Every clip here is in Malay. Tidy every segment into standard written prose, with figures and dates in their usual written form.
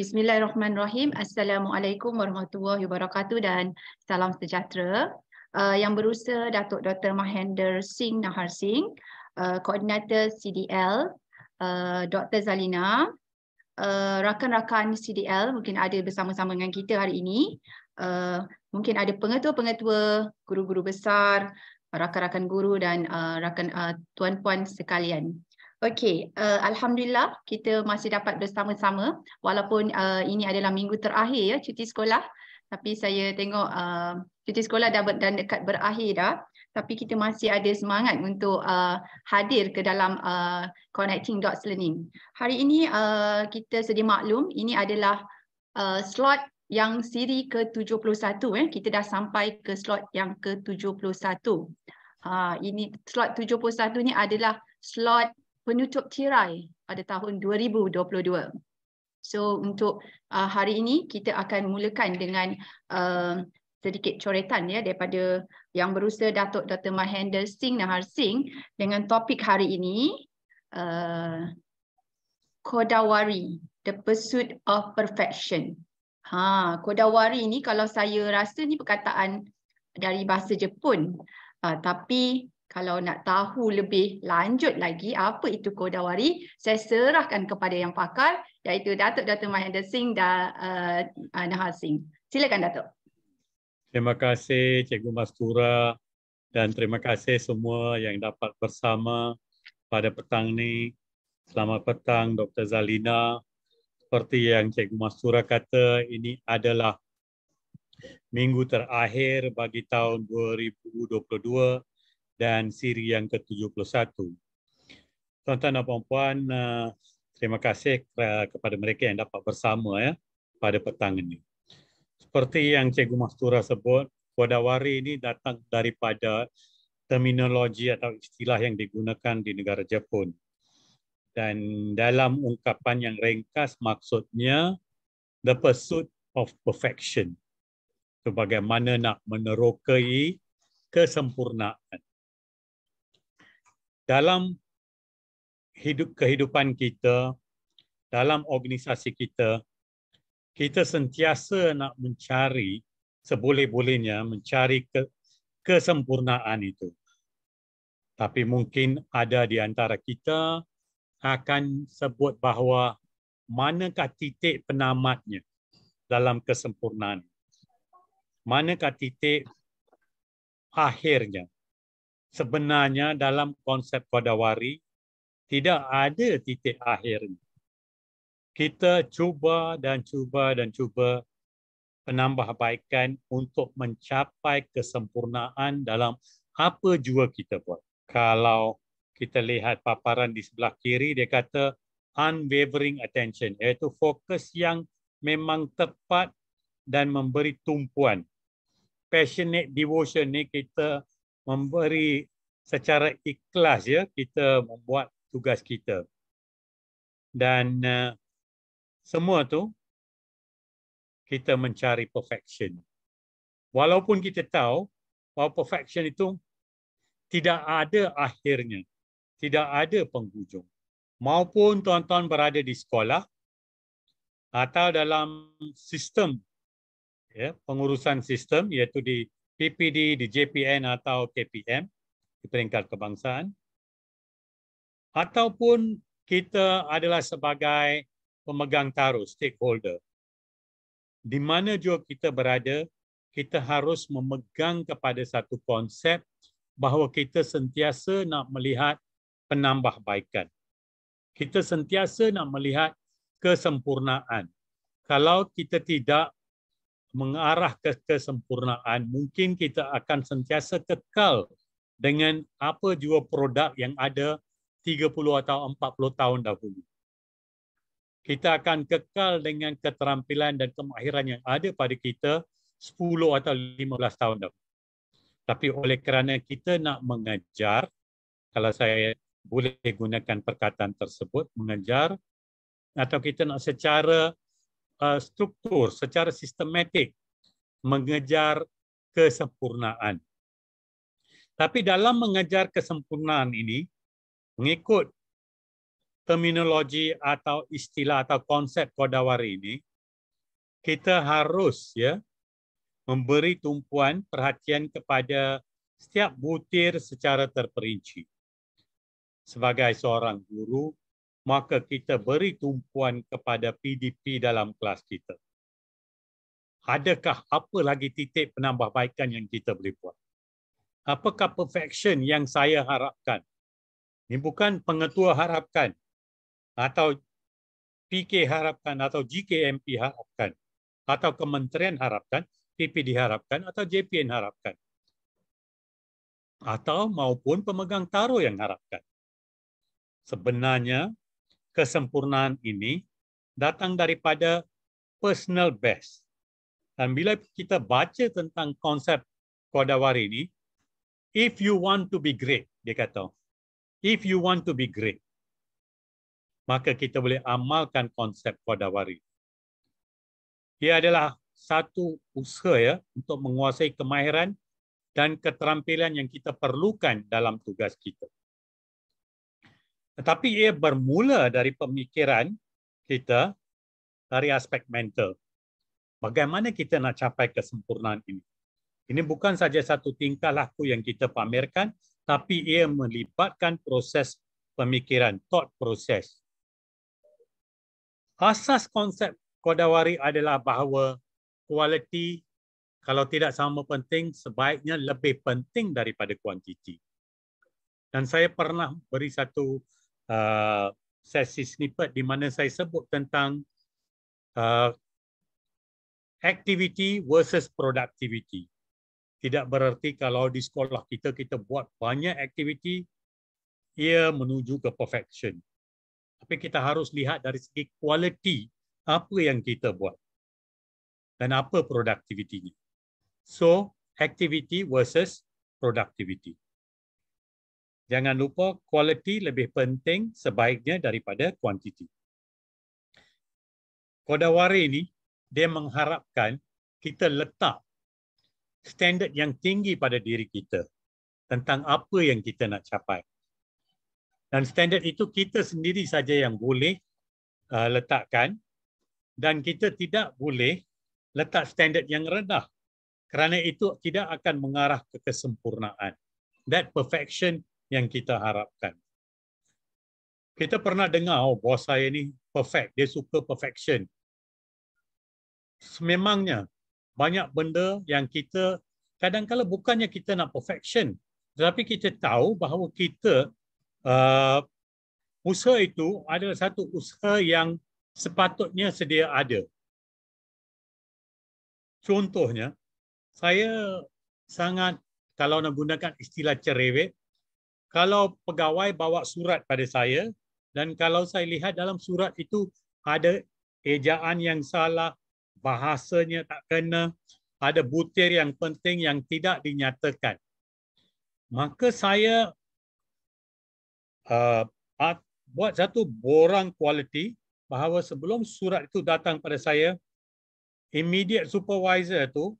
Bismillahirrahmanirrahim. Assalamualaikum warahmatullahi wabarakatuh dan salam sejahtera. Yang berusaha Datuk Dr. Mahendra Singh Nahar Singh, Koordinator CDL, Dr. Zalina, rakan-rakan CDL mungkin ada bersama-sama dengan kita hari ini. Mungkin ada pengetua-pengetua, guru-guru besar, rakan-rakan guru dan rakan tuan-puan sekalian. Okey, alhamdulillah kita masih dapat bersama-sama walaupun ini adalah minggu terakhir ya cuti sekolah, tapi saya tengok cuti sekolah dah dekat berakhir dah, tapi kita masih ada semangat untuk hadir ke dalam Connecting Dots Learning. Hari ini kita sedia maklum ini adalah slot yang siri ke-71 kita dah sampai ke slot yang ke-71. Ini slot 71 ni adalah slot penutup tirai pada tahun 2022. So untuk hari ini kita akan mulakan dengan sedikit coretan ya daripada yang berusaha Datuk Dr. Mahendra Singh Nahar Singh dengan topik hari ini Kodawari, The Pursuit of Perfection. Kodawari ni kalau saya rasa ni perkataan dari bahasa Jepun. Tapi kalau nak tahu lebih lanjut lagi apa itu Kodawari, saya serahkan kepada yang pakar iaitu Datuk Dr. Mahendra Singh dan Nahar Singh. Silakan Datuk. Terima kasih Cikgu Mastura dan terima kasih semua yang dapat bersama pada petang ini. Selamat petang Dr. Zalina. Seperti yang Cikgu Mastura kata, ini adalah minggu terakhir bagi tahun 2022 dan siri yang ke-71. Tuan-tuan dan puan-puan, terima kasih kepada mereka yang dapat bersama pada petang ini. Seperti yang Cikgu Mastura sebut, Kodawari ini datang daripada terminologi atau istilah yang digunakan di negara Jepun. Dan dalam ungkapan yang ringkas maksudnya the pursuit of perfection. Itu bagaimana nak menerokai kesempurnaan. Dalam kehidupan kita, dalam organisasi kita, kita sentiasa nak mencari, seboleh-bolehnya mencari kesempurnaan itu. Tapi mungkin ada di antara kita akan sebut bahawa manakah titik penamatnya dalam kesempurnaan. Manakah titik akhirnya. Sebenarnya dalam konsep Kodawari tidak ada titik akhirnya. Kita cuba penambahbaikan untuk mencapai kesempurnaan dalam apa jua kita buat. Kalau kita lihat paparan di sebelah kiri, dia kata unwavering attention, iaitu fokus yang memang tepat dan memberi tumpuan. Passionate devotion ni kita memberi secara ikhlas kita membuat tugas kita. Dan semua tu kita mencari perfection. Walaupun kita tahu bahawa perfection itu tidak ada akhirnya, tidak ada penghujung. Maupun tuan-tuan berada di sekolah atau dalam sistem pengurusan sistem iaitu di PPD, di JPN atau KPM, di peringkat kebangsaan. Ataupun kita adalah sebagai pemegang taruh, stakeholder. Di mana juga kita berada, kita harus memegang kepada satu konsep bahawa kita sentiasa nak melihat penambahbaikan. Kita sentiasa nak melihat kesempurnaan. Kalau kita tidak mengarah ke kesempurnaan, mungkin kita akan sentiasa kekal dengan apa jua produk yang ada 30 atau 40 tahun dahulu. Kita akan kekal dengan keterampilan dan kemahiran yang ada pada kita 10 atau 15 tahun dahulu. Tapi oleh kerana kita nak mengejar, kalau saya boleh gunakan perkataan tersebut, mengejar, atau kita nak secara struktur, secara sistematik mengejar kesempurnaan. Tapi dalam mengejar kesempurnaan ini, mengikut terminologi atau istilah atau konsep Kodawari ini, kita harus memberi tumpuan perhatian kepada setiap butir secara terperinci. Sebagai seorang guru, maka kita beri tumpuan kepada PDP dalam kelas kita. Adakah apa lagi titik penambahbaikan yang kita boleh buat? Apakah perfection yang saya harapkan? Ini bukan pengetua harapkan atau PK harapkan atau GKMP harapkan atau kementerian harapkan, PPD harapkan atau JPN harapkan. Atau maupun pemegang taruh yang harapkan. Sebenarnya kesempurnaan ini datang daripada personal best. Dan bila kita baca tentang konsep Kodawari ini, if you want to be great, dia kata, if you want to be great, maka kita boleh amalkan konsep Kodawari. Ia adalah satu usaha untuk menguasai kemahiran dan keterampilan yang kita perlukan dalam tugas kita. Tetapi ia bermula dari pemikiran kita dari aspek mental. Bagaimana kita nak capai kesempurnaan ini? Ini bukan saja satu tingkah laku yang kita pamerkan, tapi ia melibatkan proses pemikiran, thought process. Asas konsep Kodawari adalah bahawa kualiti, kalau tidak sama penting, sebaiknya lebih penting daripada kuantiti. Dan saya pernah beri satu sesi snippet di mana saya sebut tentang activity versus productivity. Tidak bererti kalau di sekolah kita buat banyak aktiviti, ia menuju ke perfection. Tapi kita harus lihat dari segi kualiti apa yang kita buat dan apa produktivitinya. So, activity versus productivity. Jangan lupa kualiti lebih penting sebaiknya daripada kuantiti. Kodawari ini, dia mengharapkan kita letak standard yang tinggi pada diri kita tentang apa yang kita nak capai. Dan standard itu kita sendiri saja yang boleh letakkan dan kita tidak boleh letak standard yang rendah kerana itu tidak akan mengarah ke kesempurnaan. That perfection yang kita harapkan. Kita pernah dengar, bos saya ni perfect, dia suka perfection. Memangnya banyak benda yang kita kadang-kadang bukannya kita nak perfection, tetapi kita tahu bahawa kita usaha itu adalah satu usaha yang sepatutnya sedia ada. Contohnya, saya sangat, kalau nak gunakan istilah cerewet, kalau pegawai bawa surat pada saya dan kalau saya lihat dalam surat itu ada ejaan yang salah, bahasanya tak kena, ada butir yang penting yang tidak dinyatakan, maka saya buat satu borang kualiti bahawa sebelum surat itu datang pada saya, immediate supervisor tu,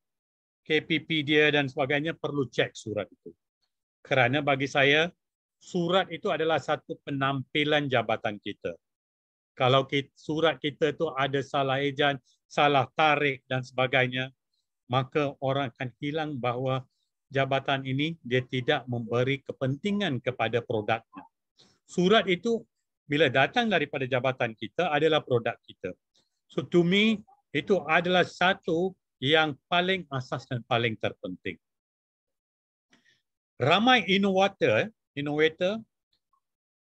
KPP dia dan sebagainya perlu cek surat itu. Kerana bagi saya, surat itu adalah satu penampilan jabatan kita. Kalau surat kita tu ada salah ejaan, salah tarik dan sebagainya, maka orang akan hilang bahawa jabatan ini dia tidak memberi kepentingan kepada produknya. Surat itu bila datang daripada jabatan kita adalah produk kita. So to me, itu adalah satu yang paling asas dan paling terpenting. Ramai inovator,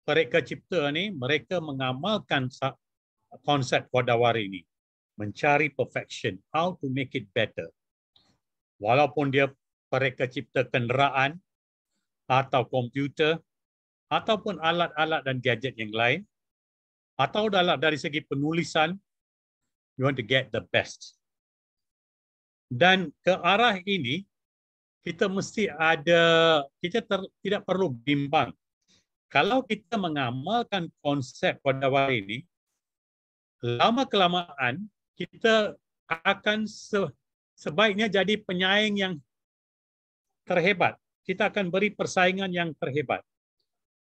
mereka cipta ni, mereka mengamalkan konsep Kodawari ini. Mencari perfection, how to make it better. Walaupun dia mereka cipta kenderaan atau komputer, ataupun alat-alat dan gadget yang lain, atau dari segi penulisan, you want to get the best. Dan ke arah ini, kita mesti ada, tidak perlu bimbang. Kalau kita mengamalkan konsep Kodawari ini, lama-kelamaan kita akan sebaiknya jadi penyaing yang terhebat. Kita akan beri persaingan yang terhebat.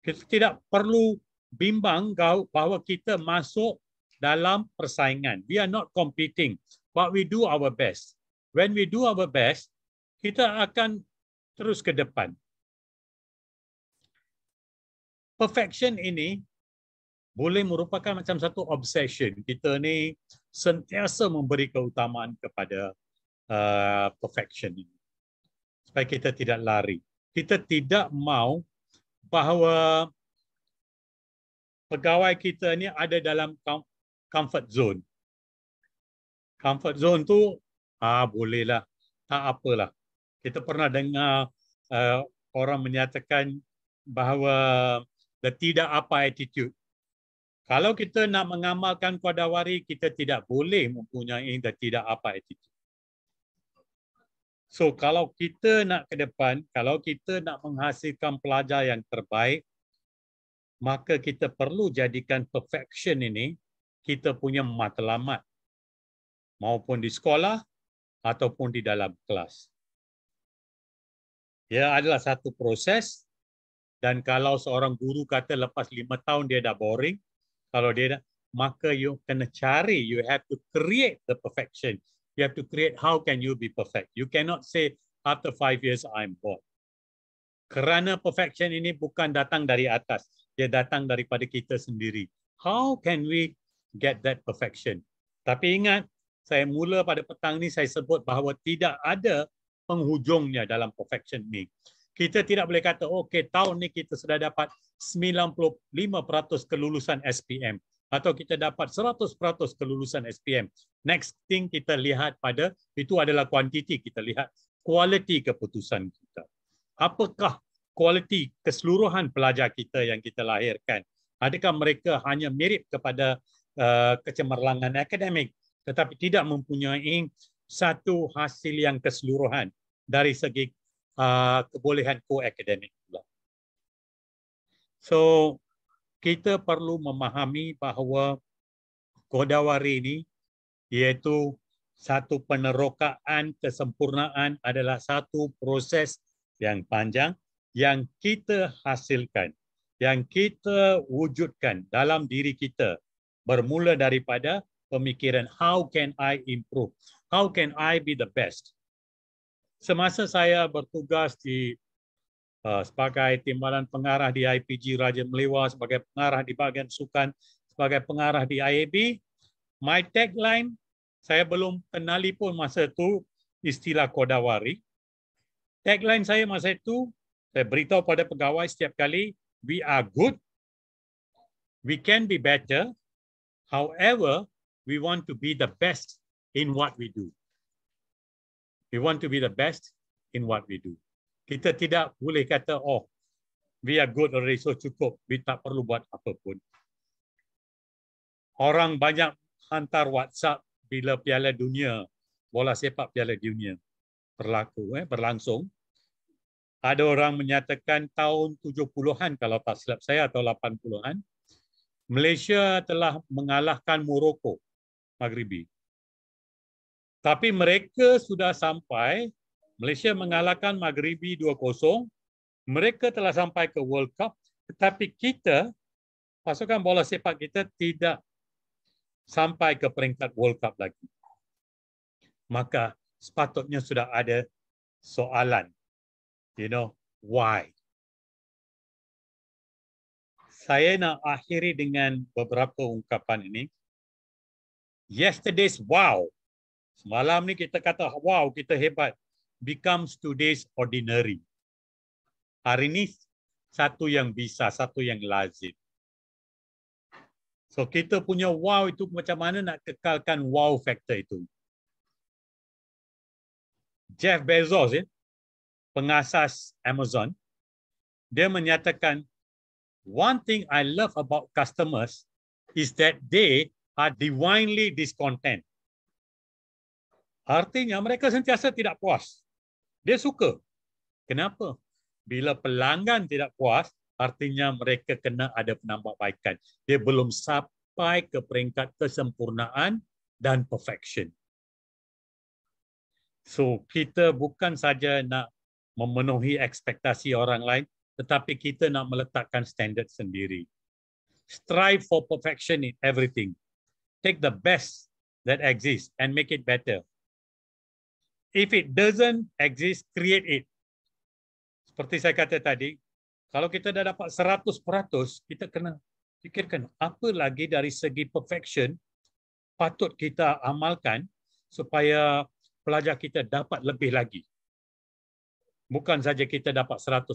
Kita tidak perlu bimbang bahawa kita masuk dalam persaingan. We are not competing. but we do our best. When we do our best, kita akan terus ke depan. Perfection ini boleh merupakan macam satu obsession. Kita ni sentiasa memberi keutamaan kepada perfection ini. Supaya kita tidak lari. Kita tidak mahu bahawa pegawai kita ni ada dalam comfort zone. Comfort zone tu, bolehlah, tak apalah. Kita pernah dengar orang menyatakan bahawa the tidak apa attitude. Kalau kita nak mengamalkan Qadawari, kita tidak boleh mempunyai the tidak apa attitude. So kalau kita nak ke depan, kalau kita nak menghasilkan pelajar yang terbaik, maka kita perlu jadikan perfection ini kita punya matlamat. Maupun di sekolah ataupun di dalam kelas. Ia adalah satu proses, dan kalau seorang guru kata lepas 5 tahun dia dah boring, kalau dia dah, maka you kena cari, you have to create the perfection. You have to create how can you be perfect. You cannot say after 5 years I'm bored. Kerana perfection ini bukan datang dari atas, dia datang daripada kita sendiri. How can we get that perfection? Tapi ingat, saya mula pada petang ni saya sebut bahawa tidak ada penghujungnya dalam perfection ni. Kita tidak boleh kata, okey, tahun ni kita sudah dapat 95% kelulusan SPM atau kita dapat 100% kelulusan SPM. Next thing kita lihat pada, itu adalah kuantiti, kita lihat kualiti keputusan kita. Apakah kualiti keseluruhan pelajar kita yang kita lahirkan? Adakah mereka hanya mirip kepada kecemerlangan akademik tetapi tidak mempunyai satu hasil yang keseluruhan dari segi kebolehan ko-akademik pula. So, kita perlu memahami bahawa Qadawari ini iaitu satu penerokaan kesempurnaan adalah satu proses yang panjang yang kita hasilkan, yang kita wujudkan dalam diri kita bermula daripada pemikiran how can I improve, how can I be the best. Semasa saya bertugas di sebagai timbalan pengarah di IPG Raja Melewa, sebagai pengarah di bahagian sukan, sebagai pengarah di IAB, my tagline, saya belum kenali pun masa itu istilah Qadawari. Tagline saya masa itu, saya beritahu pada pegawai setiap kali, we are good, we can be better, however, we want to be the best in what we do. We want to be the best in what we do. Kita tidak boleh kata, oh, we are good already, so cukup. We tak perlu buat apapun. Orang banyak hantar WhatsApp bila Piala Dunia, bola sepak Piala Dunia berlangsung. Ada orang menyatakan tahun 70-an, kalau tak silap saya, atau 80-an, Malaysia telah mengalahkan Morocco Maghribi. Tapi mereka sudah sampai, Malaysia mengalahkan Maghribi 2-0, mereka telah sampai ke World Cup, tetapi kita, pasukan bola sepak kita tidak sampai ke peringkat World Cup lagi. Maka sepatutnya sudah ada soalan, why? Saya nak akhiri dengan beberapa ungkapan ini. Yesterday's wow. Semalam ni kita kata wow, kita hebat, becomes today's ordinary. Hari ini satu yang bisa, satu yang lazim. So kita punya wow itu macam mana nak kekalkan wow factor itu. Jeff Bezos, pengasas Amazon, dia menyatakan, one thing I love about customers is that they are divinely discontent. Artinya mereka sentiasa tidak puas. Dia suka. Kenapa? Bila pelanggan tidak puas, artinya mereka kena ada penambahbaikan. Dia belum sampai ke peringkat kesempurnaan dan perfection. So, kita bukan saja nak memenuhi ekspektasi orang lain, tetapi kita nak meletakkan standard sendiri. Strive for perfection in everything. Take the best that exists and make it better. If it doesn't exist, create it. Seperti saya kata tadi, kalau kita dah dapat 100%, kita kena fikirkan apa lagi dari segi perfection patut kita amalkan supaya pelajar kita dapat lebih lagi. Bukan saja kita dapat 100%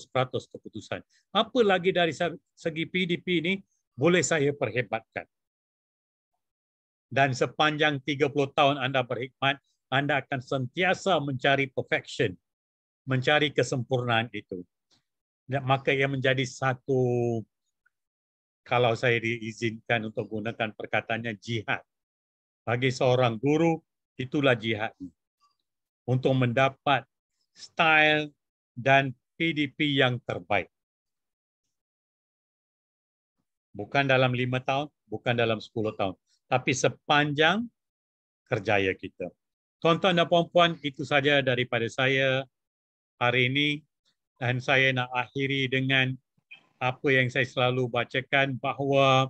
keputusan. Apa lagi dari segi PDP ini boleh saya perhebatkan. Dan sepanjang 30 tahun anda berkhidmat, anda akan sentiasa mencari perfection, mencari kesempurnaan itu. Maka ia menjadi satu, kalau saya diizinkan untuk gunakan perkataannya, jihad. Bagi seorang guru, itulah jihadnya. Untuk mendapat style dan PDP yang terbaik. Bukan dalam 5 tahun, bukan dalam 10 tahun. Tapi sepanjang kerjaya kita. Tuan-tuan dan puan-puan, itu saja daripada saya hari ini. Dan saya nak akhiri dengan apa yang saya selalu bacakan, bahawa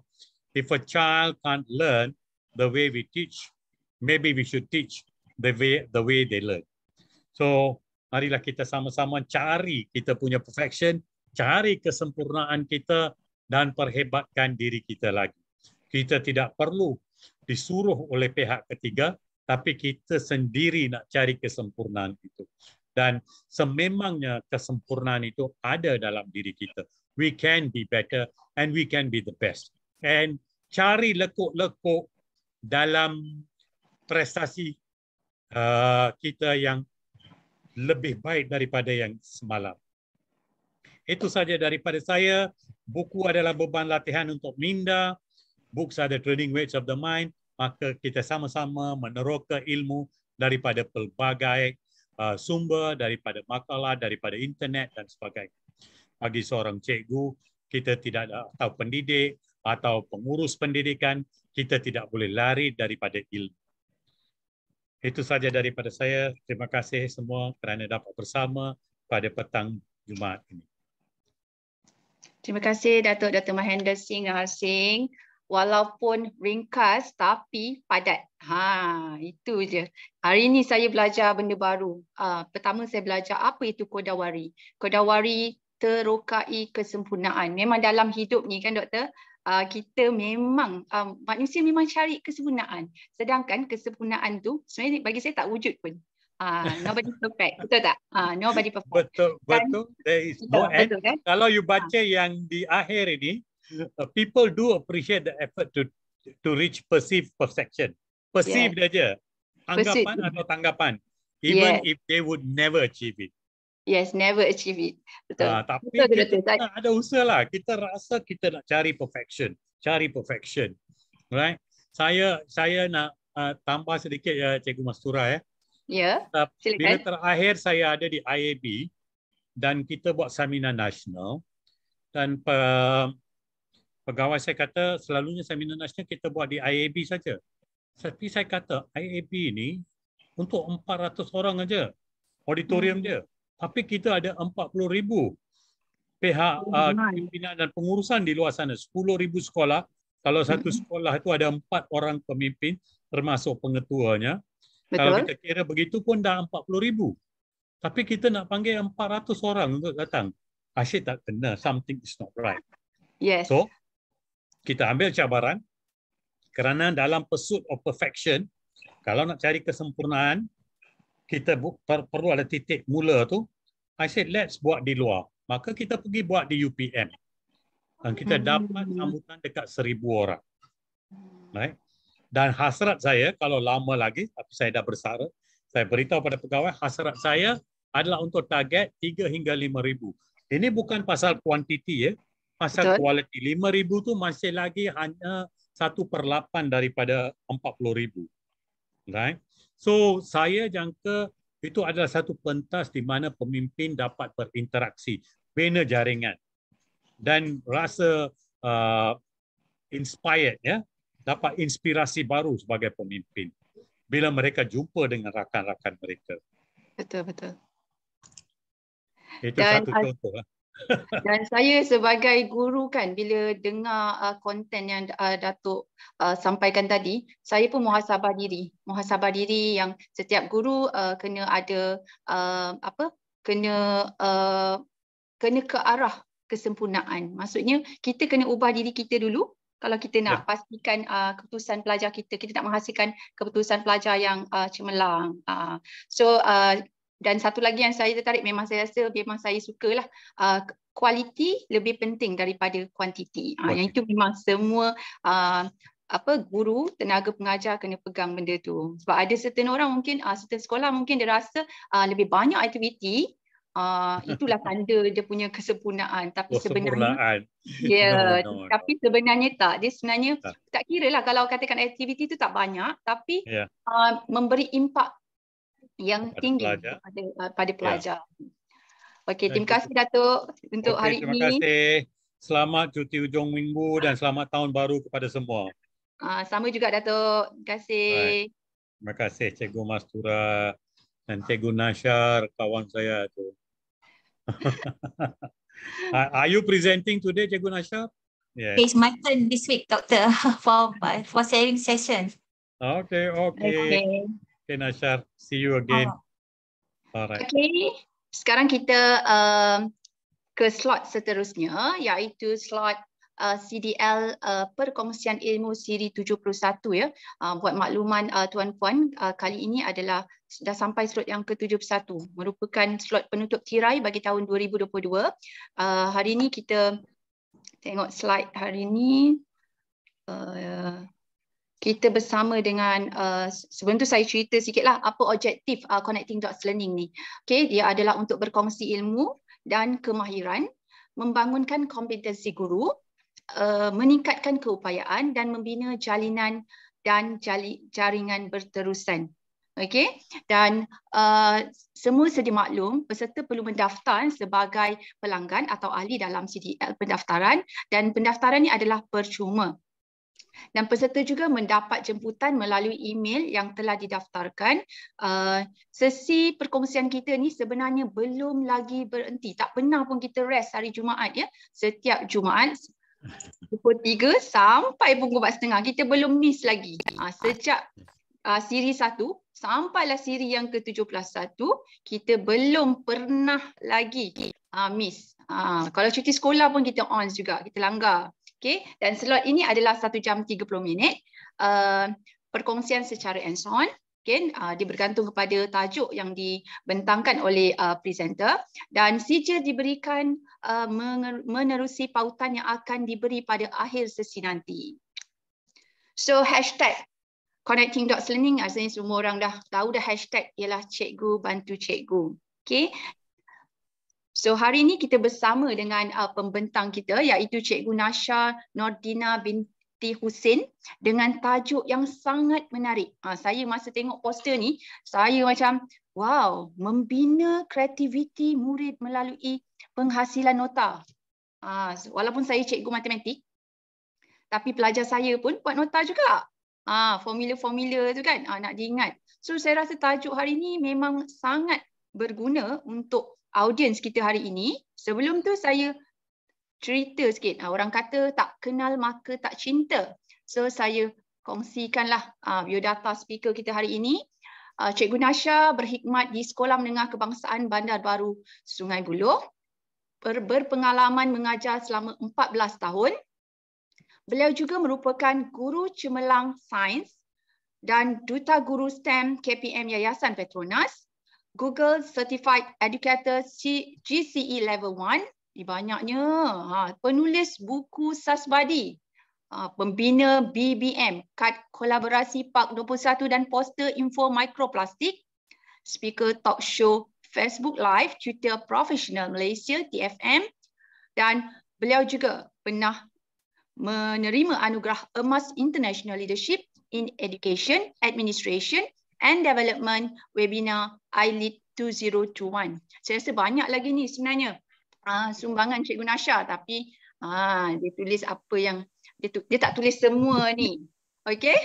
if a child can't learn the way we teach, maybe we should teach the way they learn. So, marilah kita sama-sama cari kita punya perfection, cari kesempurnaan kita dan perhebatkan diri kita lagi. Kita tidak perlu disuruh oleh pihak ketiga, tapi kita sendiri nak cari kesempurnaan itu. Dan sememangnya kesempurnaan itu ada dalam diri kita. We can be better and we can be the best. And cari lekuk-lekuk dalam prestasi kita yang lebih baik daripada yang semalam. Itu saja daripada saya. Buku adalah beban latihan untuk minda. Books are the training weights of the mind. Maka kita sama-sama meneroka ilmu daripada pelbagai sumber, daripada makalah, daripada internet dan sebagainya. Bagi seorang cikgu, kita tidak atau pendidik atau pengurus pendidikan, kita tidak boleh lari daripada ilmu. Itu saja daripada saya. Terima kasih semua kerana dapat bersama pada petang Jumaat ini. Terima kasih Datuk Dr. Mahendra Singh Nahar Singh. Walaupun ringkas tapi padat. Itu je. Hari ini saya belajar benda baru. Pertama saya belajar apa itu Kodawari. Kodawari terokai kesempurnaan. Memang dalam hidup ni kan doktor, kita memang manusia memang cari kesempurnaan. Sedangkan kesempurnaan tu sebenarnya bagi saya tak wujud pun. Nobody perfect. Betul tak? Nobody perfect. Betul. There is no end. Betul, kan? Kalau you baca yang di akhir ini, people do appreciate the effort to reach perceived perfection. Perceive aja. Anggapan atau tanggapan. Even if they would never achieve it. Yes, never achieve it. Betul. Tapi betul, kita ada usaha lah. Kita rasa kita nak cari perfection. Right? Saya nak tambah sedikit ya Cikgu Mastura ya. Ya, silakan. Bila terakhir saya ada di IAB dan kita buat seminar nasional dan pegawai saya kata selalunya seminar nasional kita buat di IAB saja. Tapi saya kata IAB ini untuk 400 orang aja auditorium dia. Tapi kita ada 40,000 pihak pimpinan dan pengurusan di luar sana. 10,000 sekolah. Kalau satu sekolah itu ada 4 orang pemimpin termasuk pengetuanya. Betul. Kalau kita kira begitu pun dah 40,000. Tapi kita nak panggil 400 orang untuk datang. Asyik tak kena. Something is not right. Yes. So, kita ambil cabaran kerana dalam pursuit of perfection, kalau nak cari kesempurnaan, kita perlu ada titik mula tu. I said, let's buat di luar. Maka kita pergi buat di UPM. Dan kita dapat sambutan dekat 1,000 orang. Right? Dan hasrat saya, kalau lama lagi, tapi saya dah bersara, saya beritahu pada pegawai, hasrat saya adalah untuk target 3 hingga 5,000. Ini bukan pasal kuantiti ya, pasal kualiti. 5,000 tu masih lagi hanya 1/8 daripada 40,000. Right? So, saya jangka itu adalah satu pentas di mana pemimpin dapat berinteraksi, bina jaringan dan rasa inspired ya, dapat inspirasi baru sebagai pemimpin bila mereka jumpa dengan rakan-rakan mereka. Betul. Itu dan satu contoh. Dan saya sebagai guru kan, bila dengar konten yang Datuk sampaikan tadi, saya pun muhasabah diri. Muhasabah diri yang setiap guru kena ada kena ke arah kesempurnaan. Maksudnya kita kena ubah diri kita dulu. Kalau kita nak pastikan keputusan pelajar kita nak menghasilkan keputusan pelajar yang cemerlang. Dan satu lagi yang saya tertarik, memang saya rasa memang saya sukalah, kualiti lebih penting daripada kuantiti. Yang itu memang semua guru, tenaga pengajar kena pegang benda tu. Sebab ada certain orang mungkin, certain sekolah mungkin dia rasa lebih banyak aktiviti, itulah tanda dia punya kesempurnaan. Tapi sebenarnya tapi sebenarnya tak. Dia sebenarnya tak kira lah kalau katakan aktiviti tu tak banyak, tapi memberi impak yang tinggi pada pelajar. Okey, terima kasih Datuk untuk hari ini. Terima kasih. Selamat cuti hujung minggu dan selamat tahun baru kepada semua. Sama juga Datuk. Terima kasih. Right. Terima kasih Cikgu Mastura dan Cikgu Nashar, kawan saya tu. Are you presenting today, Cikgu Nashar? Yes. It's my turn this week, Doctor, for sharing session. Okay. Okay, Nashar. See you again. Alright. Okay. Sekarang kita ke slot seterusnya, iaitu slot CDL Perkongsian Ilmu Siri 71 ya. Buat makluman tuan-puan, kali ini adalah dah sampai slot yang ke-71, merupakan slot penutup tirai bagi tahun 2022. Hari ini kita tengok slide hari ini. Kita bersama dengan, sebelum tu saya cerita sikitlah apa objektif Connecting Dots Learning ni. Okay, dia adalah untuk berkongsi ilmu dan kemahiran, membangunkan kompetensi guru, meningkatkan keupayaan dan membina jalinan dan jaringan berterusan. Okay, dan semua sedia maklum, peserta perlu mendaftar sebagai pelanggan atau ahli dalam CDL pendaftaran, dan pendaftaran ini adalah percuma. Dan peserta juga mendapat jemputan melalui email yang telah didaftarkan. Sesi perkongsian kita ni sebenarnya belum lagi berhenti. Tak pernah pun kita rest hari Jumaat ya. Setiap Jumaat pukul 3 sampai pukul 4.30 kita belum miss lagi. Sejak siri 1 sampailah siri yang ke-71 kita belum pernah lagi miss. Kalau cuti sekolah pun kita on juga, kita langgar. Okay, dan slot ini adalah 1 jam 30 minit. Perkongsian secara hands-on. Okay, dia bergantung kepada tajuk yang dibentangkan oleh presenter, dan sijil diberikan menerusi pautan yang akan diberi pada akhir sesi nanti. So hashtag Connecting Dots Learning, rasanya semua orang dah tahu dah, hashtag ialah cikgu bantu cikgu. Okay. So hari ini kita bersama dengan pembentang kita, iaitu Cikgu Nasha Nordina binti Husin, dengan tajuk yang sangat menarik. Saya masa tengok poster ni, saya macam wow, membina kreativiti murid melalui penghasilan nota. Walaupun saya cikgu matematik, tapi pelajar saya pun buat nota juga. Formula-formula tu kan, nak diingat. So saya rasa tajuk hari ini memang sangat berguna untuk audiens kita hari ini. Sebelum tu saya cerita sikit. Orang kata tak kenal maka tak cinta. So saya kongsikanlah biodata speaker kita hari ini. Cikgu Nasha berkhidmat di Sekolah Menengah Kebangsaan Bandar Baru Sungai Buloh. Berpengalaman mengajar selama 14 tahun. Beliau juga merupakan guru cemerlang sains dan duta guru STEM KPM Yayasan Petronas. Google Certified Educator GCE Level 1, banyaknya. Penulis buku Sasbadi, pembina BBM, kad kolaborasi Park 21 dan poster info mikroplastik, speaker talk show Facebook Live, Twitter Profesional Malaysia TFM, dan beliau juga pernah menerima anugerah Emas International Leadership in Education, Administration and Development webinar iLead 2021. Saya rasa banyak lagi ni sebenarnya sumbangan Cikgu Nasha, tapi dia tulis apa yang dia tak tulis semua ni. Okey.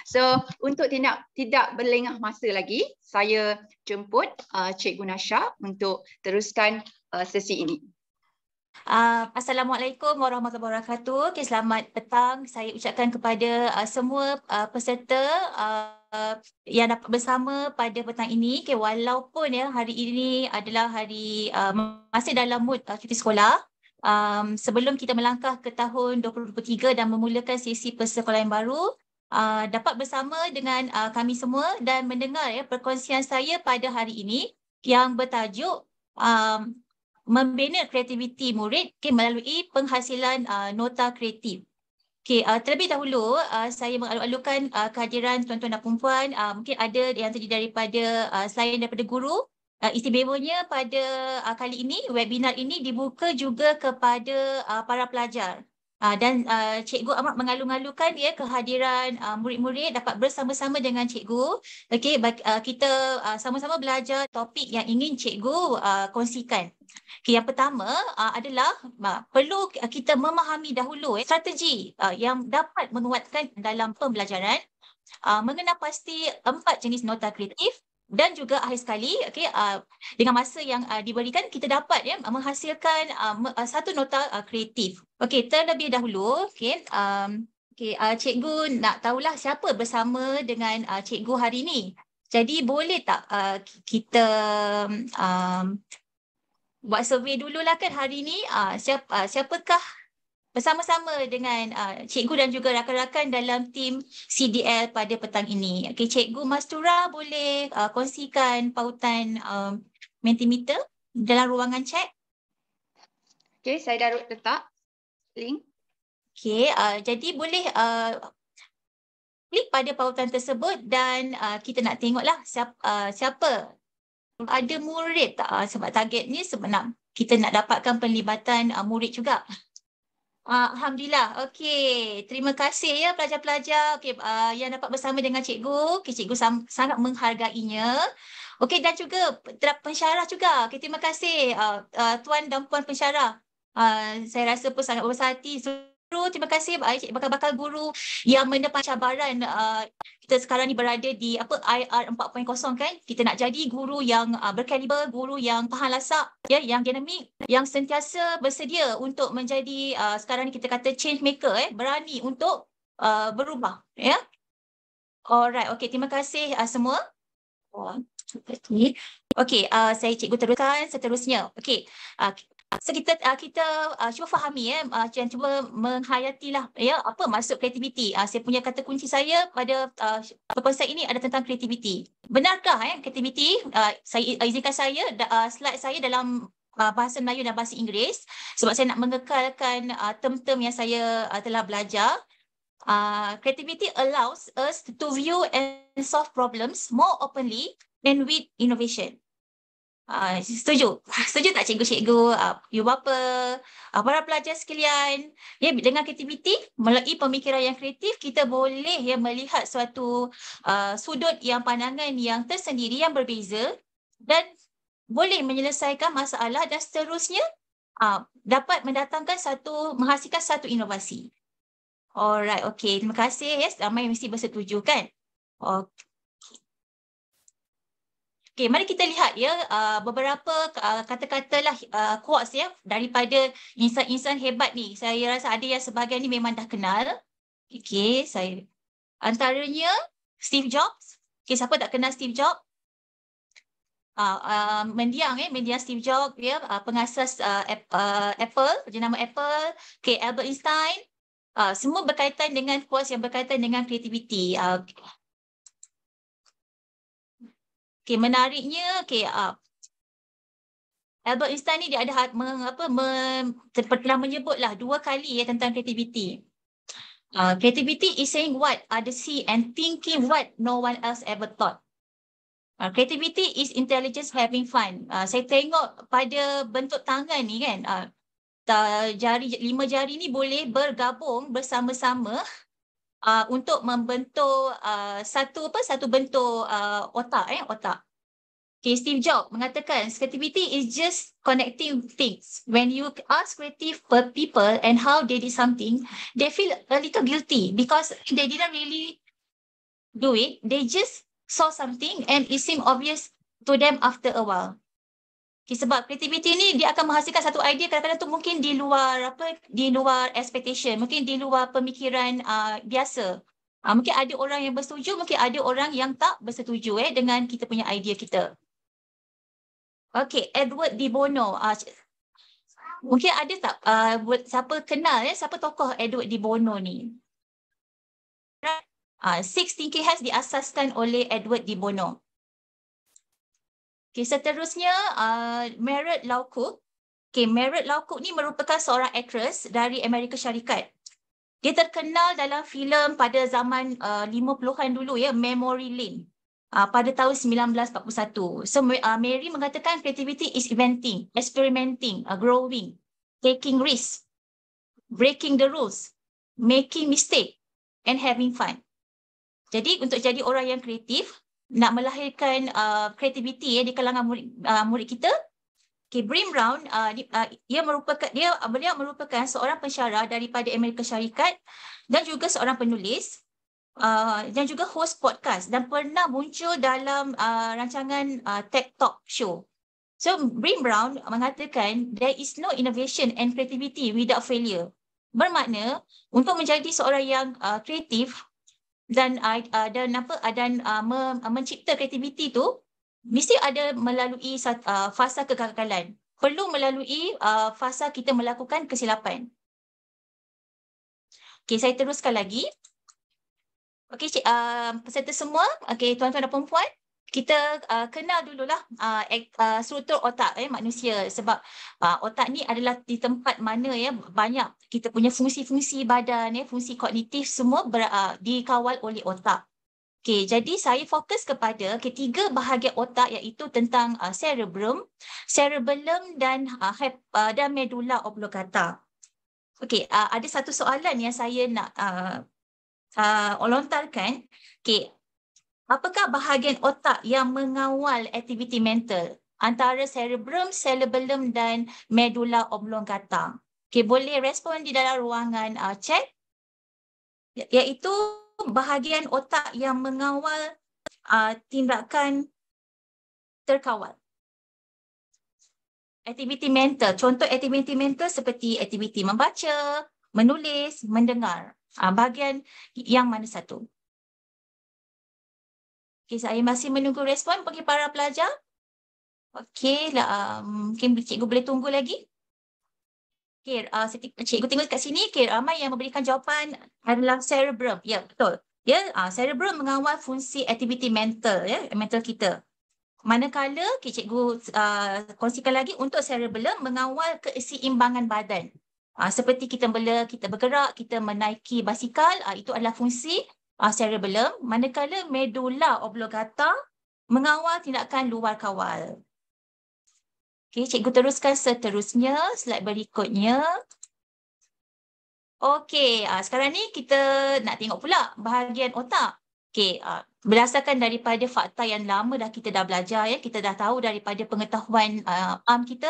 So untuk tidak berlengah masa lagi, saya jemput Cikgu Nasha untuk teruskan sesi ini. Assalamualaikum warahmatullahi wabarakatuh. Okay, selamat petang. Saya ucapkan kepada semua peserta yang dapat bersama pada petang ini. Okay, walaupun ya hari ini adalah hari masih dalam mood cuti sekolah. Sebelum kita melangkah ke tahun 2023 dan memulakan sesi persekolahan baru, dapat bersama dengan kami semua dan mendengar ya perkongsian saya pada hari ini yang bertajuk membina kreativiti murid melalui penghasilan nota kreatif. Terlebih dahulu saya mengalu-alukan kehadiran tuan-tuan dan puan-puan. Mungkin ada yang terdiri daripada selain daripada guru. Istimewanya pada kali ini, webinar ini dibuka juga kepada para pelajar. Dan cikgu amat mengalu-alukan ya kehadiran murid-murid dapat bersama-sama dengan cikgu. Kita sama-sama belajar topik yang ingin cikgu kongsikan. Yang pertama adalah perlu kita memahami dahulu strategi yang dapat menguatkan dalam pembelajaran, mengenal pasti 4 jenis nota kreatif dan juga akhir sekali dengan masa yang diberikan kita dapat menghasilkan satu nota kreatif. Terlebih dahulu cikgu nak tahulah siapa bersama dengan cikgu hari ini. Jadi boleh tak kita buat survey dululah kan hari ini siapakah bersama-sama dengan cikgu dan juga rakan-rakan dalam tim CDL pada petang ini. Cikgu Mastura boleh kongsikan pautan Mentimeter dalam ruangan chat. Saya dah letak link. Jadi boleh klik pada pautan tersebut dan kita nak tengoklah siapa ada murid tak, sebab targetnya sebenarnya kita nak dapatkan penlibatan murid juga. Alhamdulillah. Terima kasih ya pelajar-pelajar yang dapat bersama dengan cikgu. Cikgu sangat menghargainya. Dan juga pensyarah juga. Terima kasih tuan dan puan pensyarah. Saya rasa pun sangat berbesar hati. Terima kasih bakal-bakal guru yang mendapat cabaran. Kita sekarang ni berada di IR 4.0 kan. Kita nak jadi guru yang berkaliber, guru yang tahan lasak, yang dinamik, yang sentiasa bersedia untuk menjadi sekarang ni kita kata change maker, berani untuk berubah, ya. Alright, terima kasih semua. Saya cikgu teruskan seterusnya. So kita cuba fahami cuba menghayatilah apa maksud kreativiti. Saya punya kata kunci saya pada perkongsian ini ada tentang kreativiti. Benarkah kreativiti? Saya izinkan slide saya dalam bahasa Melayu dan bahasa Inggeris sebab saya nak mengekalkan term-term yang saya telah belajar. Creativity allows us to view and solve problems more openly and with innovation. Setuju? Setuju tak cikgu-cikgu, ibu bapa, para pelajar sekalian? Dengan kreativiti, melalui pemikiran yang kreatif, kita boleh melihat suatu sudut yang pandangan yang tersendiri, yang berbeza dan boleh menyelesaikan masalah dan seterusnya dapat menghasilkan satu inovasi. Alright, terima kasih. Ramai mesti bersetuju kan? Mari kita lihat beberapa kata-kata lah quotes daripada insan-insan hebat ni. Saya rasa ada yang sebahagian ni memang dah kenal. Saya antaranya Steve Jobs. Siapa tak kenal Steve Jobs? Mendiang Steve Jobs, pengasas Apple, jenama Apple. Albert Einstein. Semua berkaitan dengan quotes yang berkaitan dengan kreativiti. Menariknya, Albert Einstein ni dia ada pernah menyebutlah 2 kali tentang kreativiti. Creativity is saying what others see and thinking what no one else ever thought. Creativity is intelligence having fun. Saya tengok pada bentuk tangan ni kan, 5 jari ni boleh bergabung bersama-sama untuk membentuk satu bentuk otak. Steve Jobs mengatakan creativity is just connecting things. When you ask creative people and how they did something, they feel a little guilty because they didn't really do it. They just saw something and it seemed obvious to them after a while. Sebab kreativiti ni dia akan menghasilkan satu idea kadang-kadang tu mungkin di luar expectation, mungkin di luar pemikiran biasa. Mungkin ada orang yang bersetuju, mungkin ada orang yang tak bersetuju dengan kita punya idea kita. Okey, Edward de Bono. Mungkin ada tak siapa kenal siapa tokoh Edward de Bono ni? Six Thinking Hats diasaskan oleh Edward de Bono. Seterusnya Merit Lau-Cook. Merit Lau-Cook ni merupakan seorang aktris dari Amerika Syarikat. Dia terkenal dalam filem pada zaman 50-an dulu Memory Lane. Pada tahun 1941. So Mary mengatakan creativity is inventing, experimenting, growing, taking risks, breaking the rules, making mistake and having fun. Jadi untuk jadi orang yang kreatif, nak melahirkan kreativiti di kalangan murid kita, Brené Brown beliau merupakan seorang pensyarah daripada Amerika Syarikat dan juga seorang penulis dan juga host podcast dan pernah muncul dalam rancangan TED Talk show. So Brené Brown mengatakan there is no innovation and creativity without failure. Bermakna untuk menjadi seorang yang kreatif dan mencipta kreativiti tu mesti ada melalui fasa kegagalan. Perlu melalui fasa kita melakukan kesilapan. Saya teruskan lagi. Peserta semua, tuan-tuan dan perempuan, kita kenal dululah struktur otak manusia sebab otak ni adalah di tempat mana banyak kita punya fungsi-fungsi badan, fungsi kognitif semua dikawal oleh otak. Jadi saya fokus kepada ketiga bahagian otak iaitu tentang cerebrum, cerebellum dan medulla oblongata. Ada satu soalan yang saya nak lontarkan. Apakah bahagian otak yang mengawal aktiviti mental antara cerebrum, cerebellum dan medulla oblongata? Boleh respon di dalam ruangan chat. Iaitu bahagian otak yang mengawal tindakan terkawal. Aktiviti mental. Contoh aktiviti mental seperti aktiviti membaca, menulis, mendengar. Bahagian yang mana satu? Saya masih menunggu respon bagi para pelajar. Mungkin cikgu boleh tunggu lagi. Cikgu tengok kat sini, ramai yang memberikan jawapan adalah cerebrum. Ya, betul. Cerebrum mengawal fungsi aktiviti mental, mental kita. Manakala, cikgu kongsikan lagi untuk cerebellum mengawal keseimbangan badan. Seperti kita bergerak, kita menaiki basikal, itu adalah fungsi cerebellum, manakala medulla oblongata mengawal tindakan luar kawal. Cikgu teruskan seterusnya, slide berikutnya. Sekarang ni kita nak tengok pula bahagian otak. Berdasarkan daripada fakta yang lama kita dah belajar, kita dah tahu daripada pengetahuan kita,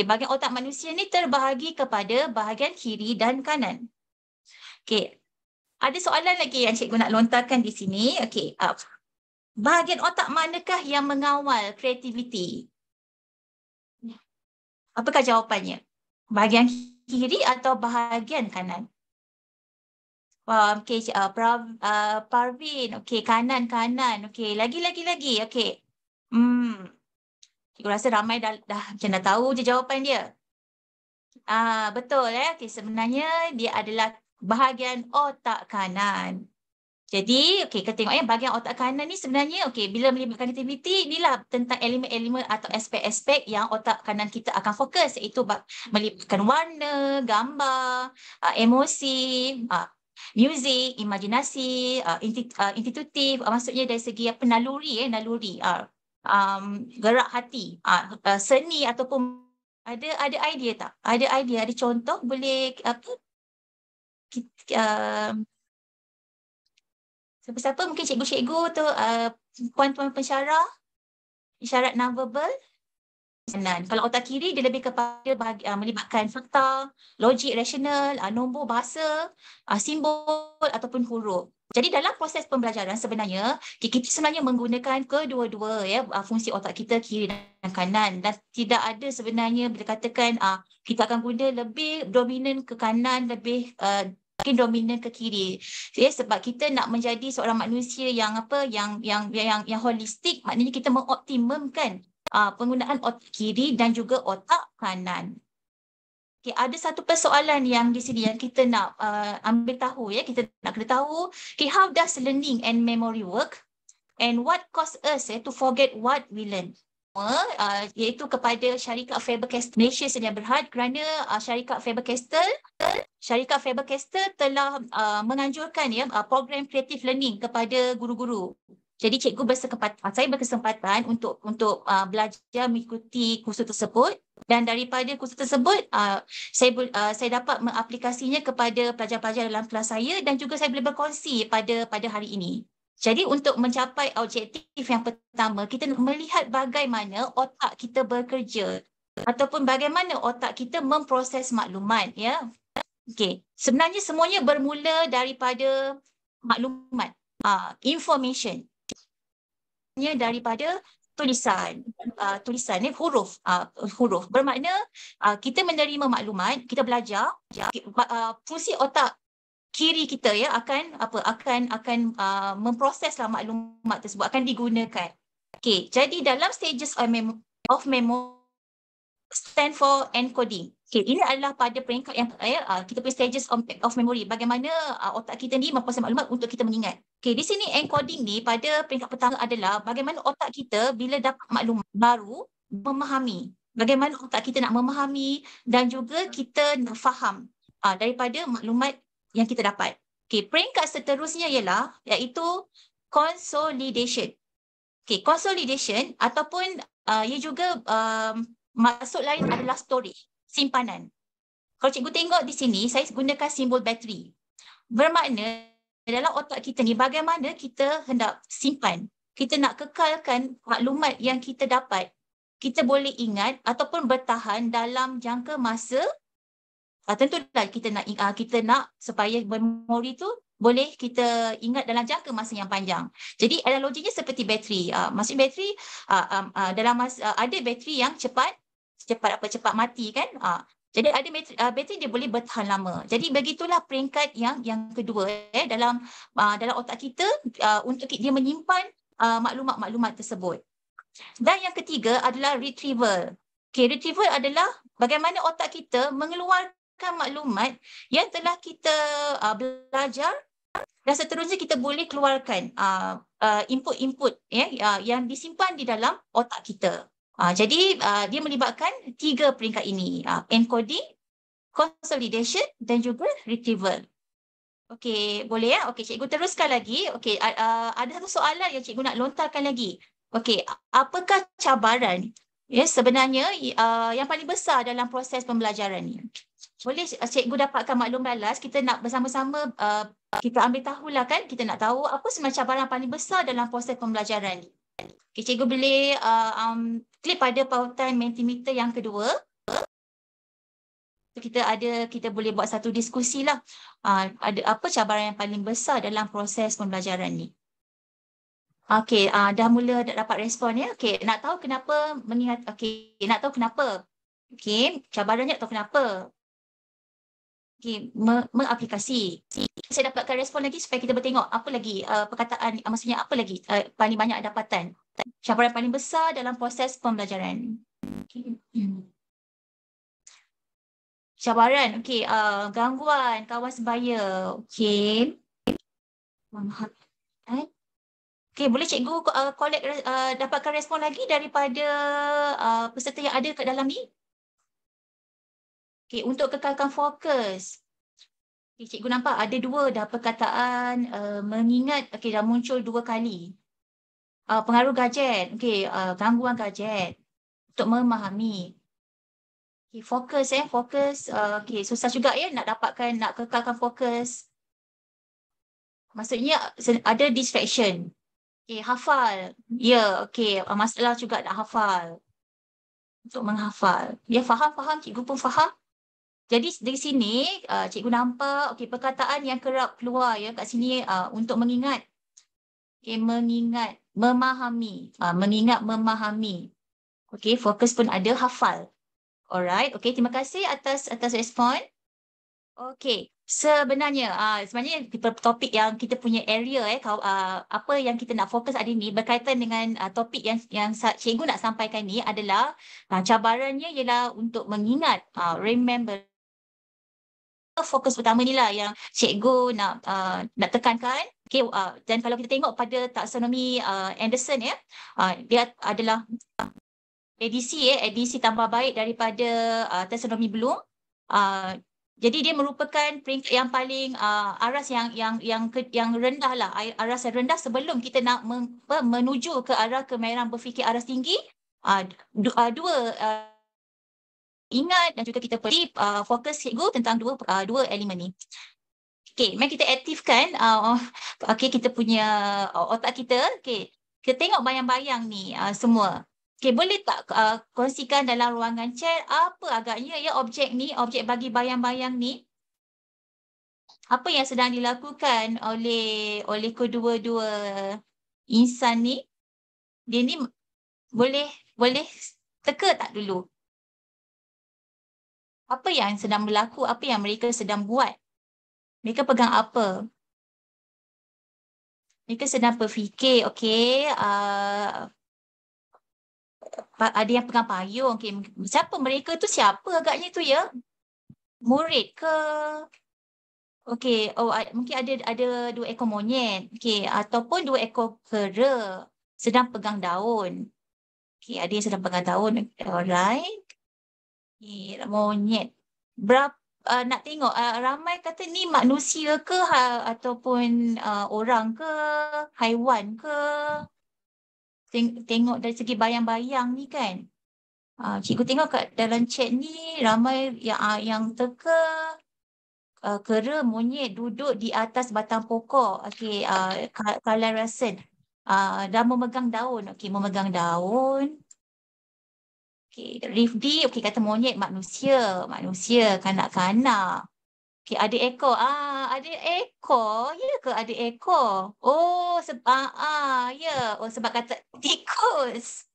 bahagian otak manusia ni terbahagi kepada bahagian kiri dan kanan. Ada soalan lagi yang cikgu nak lontarkan di sini. Bahagian otak manakah yang mengawal kreativiti? Apakah jawapannya? Bahagian kiri atau bahagian kanan? Parvin, kanan. Lagi. Cikgu rasa ramai dah tahu je jawapan dia. Betul sebenarnya dia adalah bahagian otak kanan. Jadi, kita tengok bahagian otak kanan ni sebenarnya, bila melibatkan aktiviti, inilah tentang elemen-elemen atau aspek-aspek yang otak kanan kita akan fokus, iaitu melibatkan warna, gambar, emosi, muzik, imajinasi, intuitif, maksudnya dari segi naluri, gerak hati, seni ataupun ada idea tak? Ada contoh boleh siapa-siapa mungkin cikgu-cikgu tu puan-puan pensyarah isyarat non-verbal. Kalau otak kiri dia lebih kepada melibatkan fakta, logik rasional, nombor, bahasa, simbol ataupun huruf. Jadi dalam proses pembelajaran sebenarnya kita sebenarnya menggunakan kedua-dua ya fungsi otak kita kiri dan kanan, dan tidak ada sebenarnya bila katakan kita akan guna lebih dominan ke kanan, lebih mungkin dominan ke kiri. Ya, sebab kita nak menjadi seorang manusia yang yang holistik, maknanya kita mengoptimumkan penggunaan otak kiri dan juga otak kanan. Okay, ada satu persoalan yang di sini yang kita nak ambil tahu ya, kita nak kena tahu, okay, how does learning and memory work and what cause us to forget what we learn? Iaitu kepada syarikat Faber-Castell Malaysia Sedia Berhad, kerana syarikat Faber-Castell telah menganjurkan ya program creative learning kepada guru-guru. Jadi cikgu saya berkesempatan untuk belajar mengikuti kursus tersebut, dan daripada kursus tersebut saya dapat mengaplikasinya kepada pelajar-pelajar dalam kelas saya, dan juga saya boleh berkongsi pada hari ini. Jadi untuk mencapai objektif yang pertama, kita nak melihat bagaimana otak kita bekerja ataupun bagaimana otak kita memproses maklumat ya. Okey, sebenarnya semuanya bermula daripada maklumat, information. Daripada tulisan ni huruf bermakna kita menerima maklumat, kita belajar, fungsi otak kiri kita ya akan memproseslah maklumat tersebut, akan digunakan. Okey, jadi dalam stages of memory stand for encoding. Okay, ini adalah pada peringkat yang kita punya stages of memory, bagaimana otak kita ni memproses maklumat untuk kita mengingat. Okay, di sini encoding ni pada peringkat pertama adalah bagaimana otak kita bila dapat maklumat baru memahami. Bagaimana otak kita nak memahami dan juga kita nak faham daripada maklumat yang kita dapat. Okay, peringkat seterusnya ialah iaitu consolidation. Okay, consolidation ataupun ia juga maksud lain adalah storage, simpanan. Kalau cikgu tengok di sini, saya gunakan simbol bateri. Bermakna dalam otak kita ni bagaimana kita hendak simpan. Kita nak kekalkan maklumat yang kita dapat. Kita boleh ingat ataupun bertahan dalam jangka masa. Tentulah kita nak supaya memori tu boleh kita ingat dalam jangka masa yang panjang. Jadi analoginya seperti bateri. Maksud bateri dalam masa ada bateri yang cepat mati kan. Jadi ada bateri dia boleh bertahan lama. Jadi begitulah peringkat yang kedua dalam otak kita untuk dia menyimpan maklumat-maklumat tersebut. Dan yang ketiga adalah retrieval. Okay, retrieval adalah bagaimana otak kita mengeluarkan maklumat yang telah kita belajar, dan seterusnya kita boleh keluarkan input-input yang disimpan di dalam otak kita. Jadi dia melibatkan 3 peringkat ini, encoding, consolidation dan juga retrieval. Okey, boleh ya? Okey, cikgu teruskan lagi. Okey, ada satu soalan yang cikgu nak lontarkan lagi. Okey, apakah cabaran sebenarnya yang paling besar dalam proses pembelajaran ni? Boleh cikgu dapatkan maklum balas, kita nak bersama-sama kita ambil tahulah kan, kita nak tahu apa sebenarnya cabaran paling besar dalam proses pembelajaran ni. Okay, cikgu boleh klik pada pautan Mentimeter yang kedua. Kita boleh buat satu diskusi lah. Ada apa cabaran yang paling besar dalam proses pembelajaran ni? Okey, dah mula dapat respon ya. Okey, nak tahu kenapa nak tahu kenapa. Okey, cabarannya nak tahu kenapa. Okey, mengaplikasi. Saya dapatkan respon lagi supaya kita bertengok apa lagi perkataan, maksudnya apa lagi paling banyak dapatan. Cabaran paling besar dalam proses pembelajaran. Okay. Cabaran, okey, gangguan kawan sebaya. Okey. Okey, boleh cikgu dapatkan respon lagi daripada peserta yang ada kat dalam ni? Okey, untuk kekalkan fokus. Okay, cikgu nampak ada 2 dah perkataan mengingat, okey, dah muncul 2 kali. Pengaruh gadget, okey, gangguan gadget untuk memahami. Okay, fokus, okey, susah juga ya nak kekalkan fokus. Maksudnya ada distraction. Okey, hafal. Ya, okey, masalah juga nak hafal. Untuk menghafal. Ya, faham, cikgu pun faham. Jadi dari sini cikgu nampak perkataan yang kerap keluar ya kat sini untuk mengingat. Mengingat, memahami. Mengingat, memahami. Fokus pun ada, hafal. Alright, terima kasih atas respon. Sebenarnya topik yang kita punya area apa yang kita nak fokus hari ni berkaitan dengan topik yang cikgu nak sampaikan ni adalah cabarannya ialah untuk mengingat, remember. Fokus pertama ni lah yang cikgu nak tekankan. Dan kalau kita tengok pada taksonomi Anderson ya, dia adalah edisi tambah baik daripada taksonomi Bloom. Jadi dia merupakan peringkat yang paling aras yang rendah lah, aras yang rendah sebelum kita nak menuju ke arah kemahiran berfikir aras tinggi. Dua ingat dan juga kita perlu fokus cikgu tentang dua elemen ni. Mari kita aktifkan kita punya otak kita. Kita tengok bayang-bayang ni semua. Boleh tak kongsikan dalam ruangan chat apa agaknya ya objek bagi bayang-bayang ni? Apa yang sedang dilakukan oleh kedua-dua insan ni? Dia ni boleh teka tak dulu? Apa yang sedang berlaku? Apa yang mereka sedang buat? Mereka pegang apa? Mereka sedang berfikir, ada yang pegang payung. Siapa mereka tu? Siapa agaknya tu ya? Murid ke? Mungkin ada 2 ekor monyet. Ataupun 2 ekor kera sedang pegang daun. Ada yang sedang pegang daun. Alright. Monyet. Berapa nak tengok ramai kata ni manusia ke ataupun orang ke, haiwan ke? Tengok dari segi bayang-bayang ni kan. Cikgu tengok kat dalam chat ni ramai yang teka kera monyet duduk di atas batang pokok. Kalian rasa dah memegang daun. Memegang daun. Rifdi kata monyet manusia kanak-kanak. Ada ekor. Ada ekor. Ya ke ada ekor? Sebab kata tikus.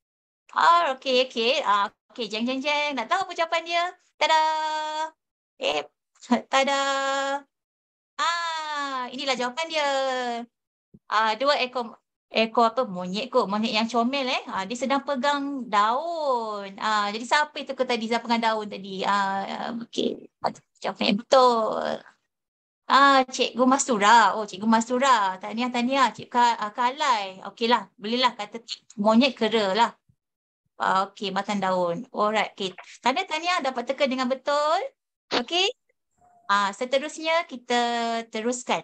Jeng. Nak tahu apa jawapan dia? Tada. Tada. Inilah jawapan dia. 2 ekor monyet yang comel dia sedang pegang daun. Jadi siapa itu tadi sedang pegang daun tadi? Jawapan yang betul. Cikgu Mastura. Cikgu Mastura. Tahniah Cikgu Kalai. Okeylah, bolehlah kata monyet kera lah. Makan daun. Alright. Tahniah dapat teka dengan betul. Seterusnya kita teruskan.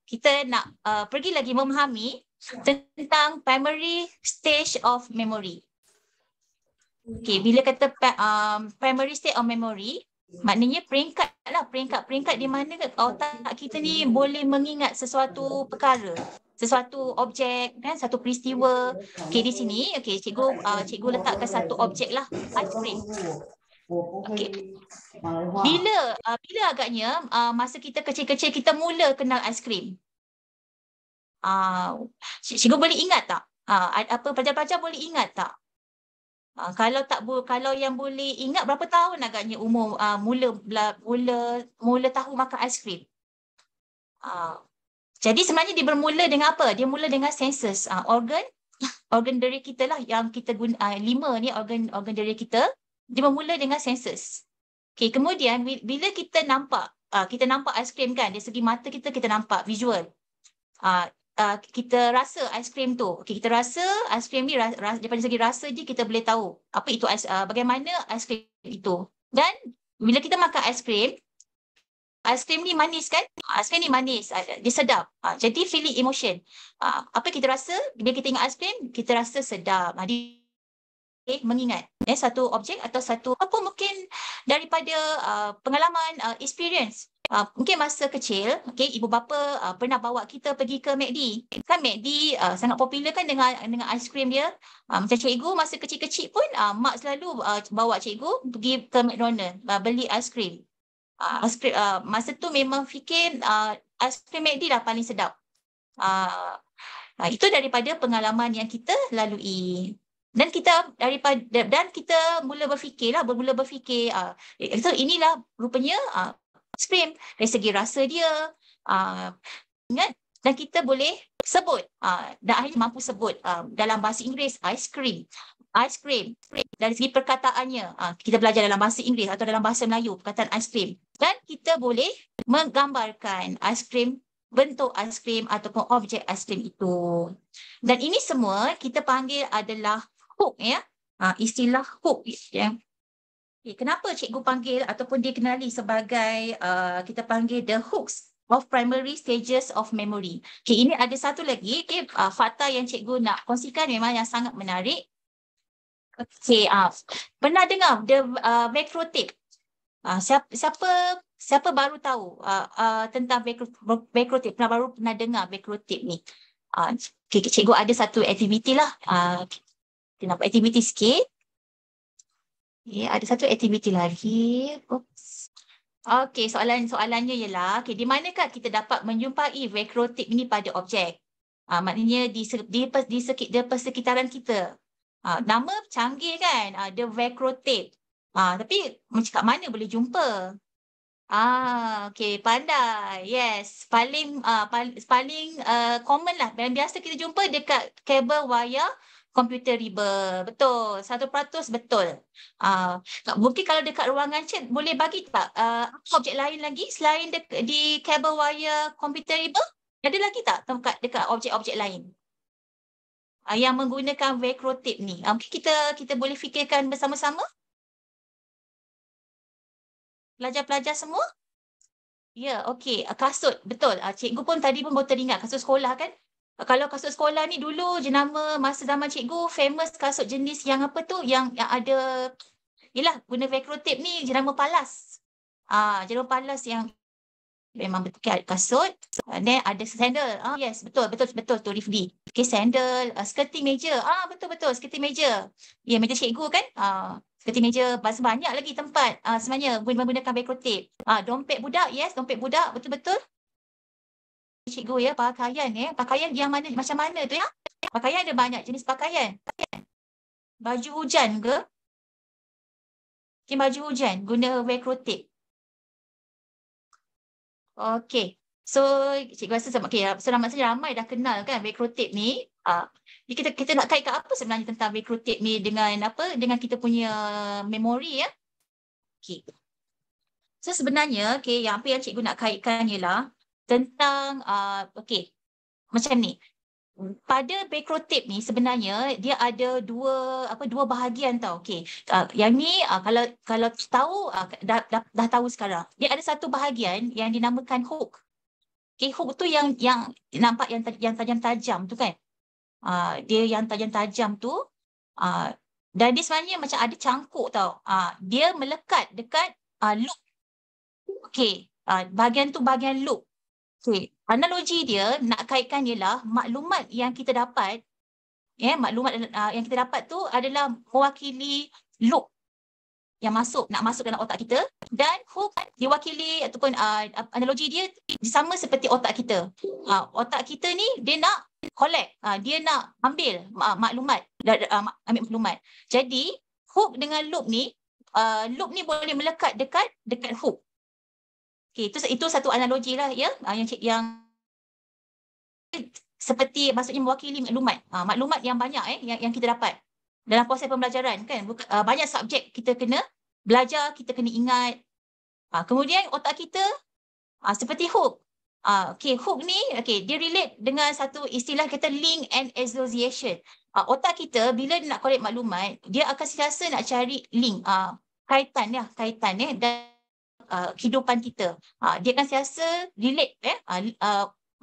Kita nak pergi lagi memahami tentang primary stage of memory. Bila kata primary stage of memory, maknanya peringkat di mana otak kita ni boleh mengingat sesuatu perkara, sesuatu objek, satu peristiwa. Di sini cikgu letakkan satu objek lah, aiskrim. Bila agaknya masa kita kecil-kecil kita mula kenal aiskrim? Cikgu boleh ingat tak? Pelajar-pelajar boleh ingat tak? Kalau yang boleh ingat berapa tahun agaknya umur mula tahu makan aiskrim? Jadi sebenarnya dia bermula dengan apa? Dia mula dengan senses, organ diri kita lah yang kita guna 5 ni organ diri kita. Dia bermula dengan senses. Kemudian bila kita nampak aiskrim kan, dari segi mata kita nampak visual. Kita rasa aiskrim tu. Kita rasa aiskrim ni daripada segi rasa je kita boleh tahu apa itu bagaimana aiskrim itu. Dan bila kita makan aiskrim ni manis kan? Aiskrim ni manis, dia sedap. Jadi feeling emotion. Apa kita rasa bila kita tengok aiskrim, kita rasa sedap. Mengingat satu objek atau satu apa mungkin daripada pengalaman experience Mungkin masa kecil, ibu bapa pernah bawa kita pergi ke McD. Kan McD sangat popular kan dengan aiskrim dia. Macam cikgu masa kecil-kecil pun mak selalu bawa cikgu pergi ke McDonald beli aiskrim. Aiskrim masa tu memang fikir aiskrim McD lah paling sedap. Itu daripada pengalaman yang kita lalui. Dan kita mula berfikir, so inilah rupanya aiskrim dari segi rasa dia, ingat, dan kita boleh sebut, dan akhirnya mampu sebut dalam bahasa Inggeris aiskrim dari segi perkataannya. Kita belajar dalam bahasa Inggeris atau dalam bahasa Melayu perkataan aiskrim, dan kita boleh menggambarkan aiskrim, bentuk aiskrim ataupun objek aiskrim itu. Dan ini semua kita panggil adalah hook, ya. Istilah hook, ya. Kenapa cikgu panggil ataupun dikenali sebagai kita panggil the hooks of primary stages of memory. Ini ada satu lagi fakta yang cikgu nak kongsikan memang yang sangat menarik. Pernah dengar the macrotape? Siapa baru tahu tentang macrotape? Baru pernah dengar macrotape ni? Cikgu ada satu aktiviti lah. Kita nampak aktiviti sikit. Ada satu aktiviti lagi. Oops. Soalannya ialah, di manakah kita dapat menjumpai macrotape ini pada objek? Maknanya di persekitaran kita. Nama canggih kan, the macrotape. Tapi kat mana boleh jumpa? Pandai. Yes, paling common lah. Dan biasa kita jumpa dekat kabel wire komputer riba. Betul, 100% betul. Mungkin kalau dekat ruangan chat, boleh bagi tak objek lain lagi selain di kabel wire komputer riba? Ada lagi tak dekat objek-objek lain yang menggunakan macrotape ni? Mungkin kita boleh fikirkan bersama-sama? Pelajar-pelajar semua? Ya, okey. Kasut, betul. Cikgu pun tadi pun baru teringat kasut sekolah kan? Kalau kasut sekolah ni dulu jenama masa zaman cikgu famous kasut jenis yang apa tu, yang ada, yelah, guna macrotape ni jenama Palas. Jenama Palas yang memang betul kasut. Then ada sandal. Yes, betul tu Rifdi. Sandal, skirting meja. Betul skirting meja. Ya, meja cikgu kan? Skirting meja, banyak lagi tempat sebenarnya menggunakan macrotape. Dompet budak, yes, dompet budak, betul-betul. Cikgu ya, pakaian yang mana, macam mana tu ya? Pakaian ada banyak jenis pakaian. Baju hujan ke? Baju hujan guna macrotape. Okey. So cikgu rasa ramai dah kenal kan macrotape ni. Kita nak kaitkan apa sebenarnya tentang macrotape ni dengan dengan kita punya memori ya. Okey. So sebenarnya yang apa yang cikgu nak kaitkan ialah tentang macam ni. Pada macrotape ni sebenarnya dia ada dua bahagian tau. Yang ni kalau tahu dah tahu sekarang. Dia ada satu bahagian yang dinamakan hook. Hook tu yang nampak yang tajam-tajam tu kan. Dia yang tajam-tajam tu dan dia sebenarnya macam ada cangkuk tau. Dia melekat dekat loop. Bahagian tu bahagian loop. Analogi dia nak kaitkan ialah maklumat yang kita dapat, maklumat yang kita dapat tu adalah mewakili loop yang nak masuk dalam otak kita, dan hook diwakili ataupun analogi dia sama seperti otak kita. Otak kita ni dia nak collect, dia nak ambil maklumat. Jadi hook dengan loop ni boleh melekat dekat hook. Itu satu analogi lah ya, yang seperti maksudnya mewakili maklumat yang banyak yang kita dapat dalam proses pembelajaran kan. Banyak subjek kita kena belajar, kita kena ingat. Kemudian otak kita seperti hook. Hook ni dia relate dengan satu istilah kita link and association. Otak kita bila nak collect maklumat, dia akan sentiasa nak cari link, kaitan dan kehidupan kita. Dia akan sentiasa relate,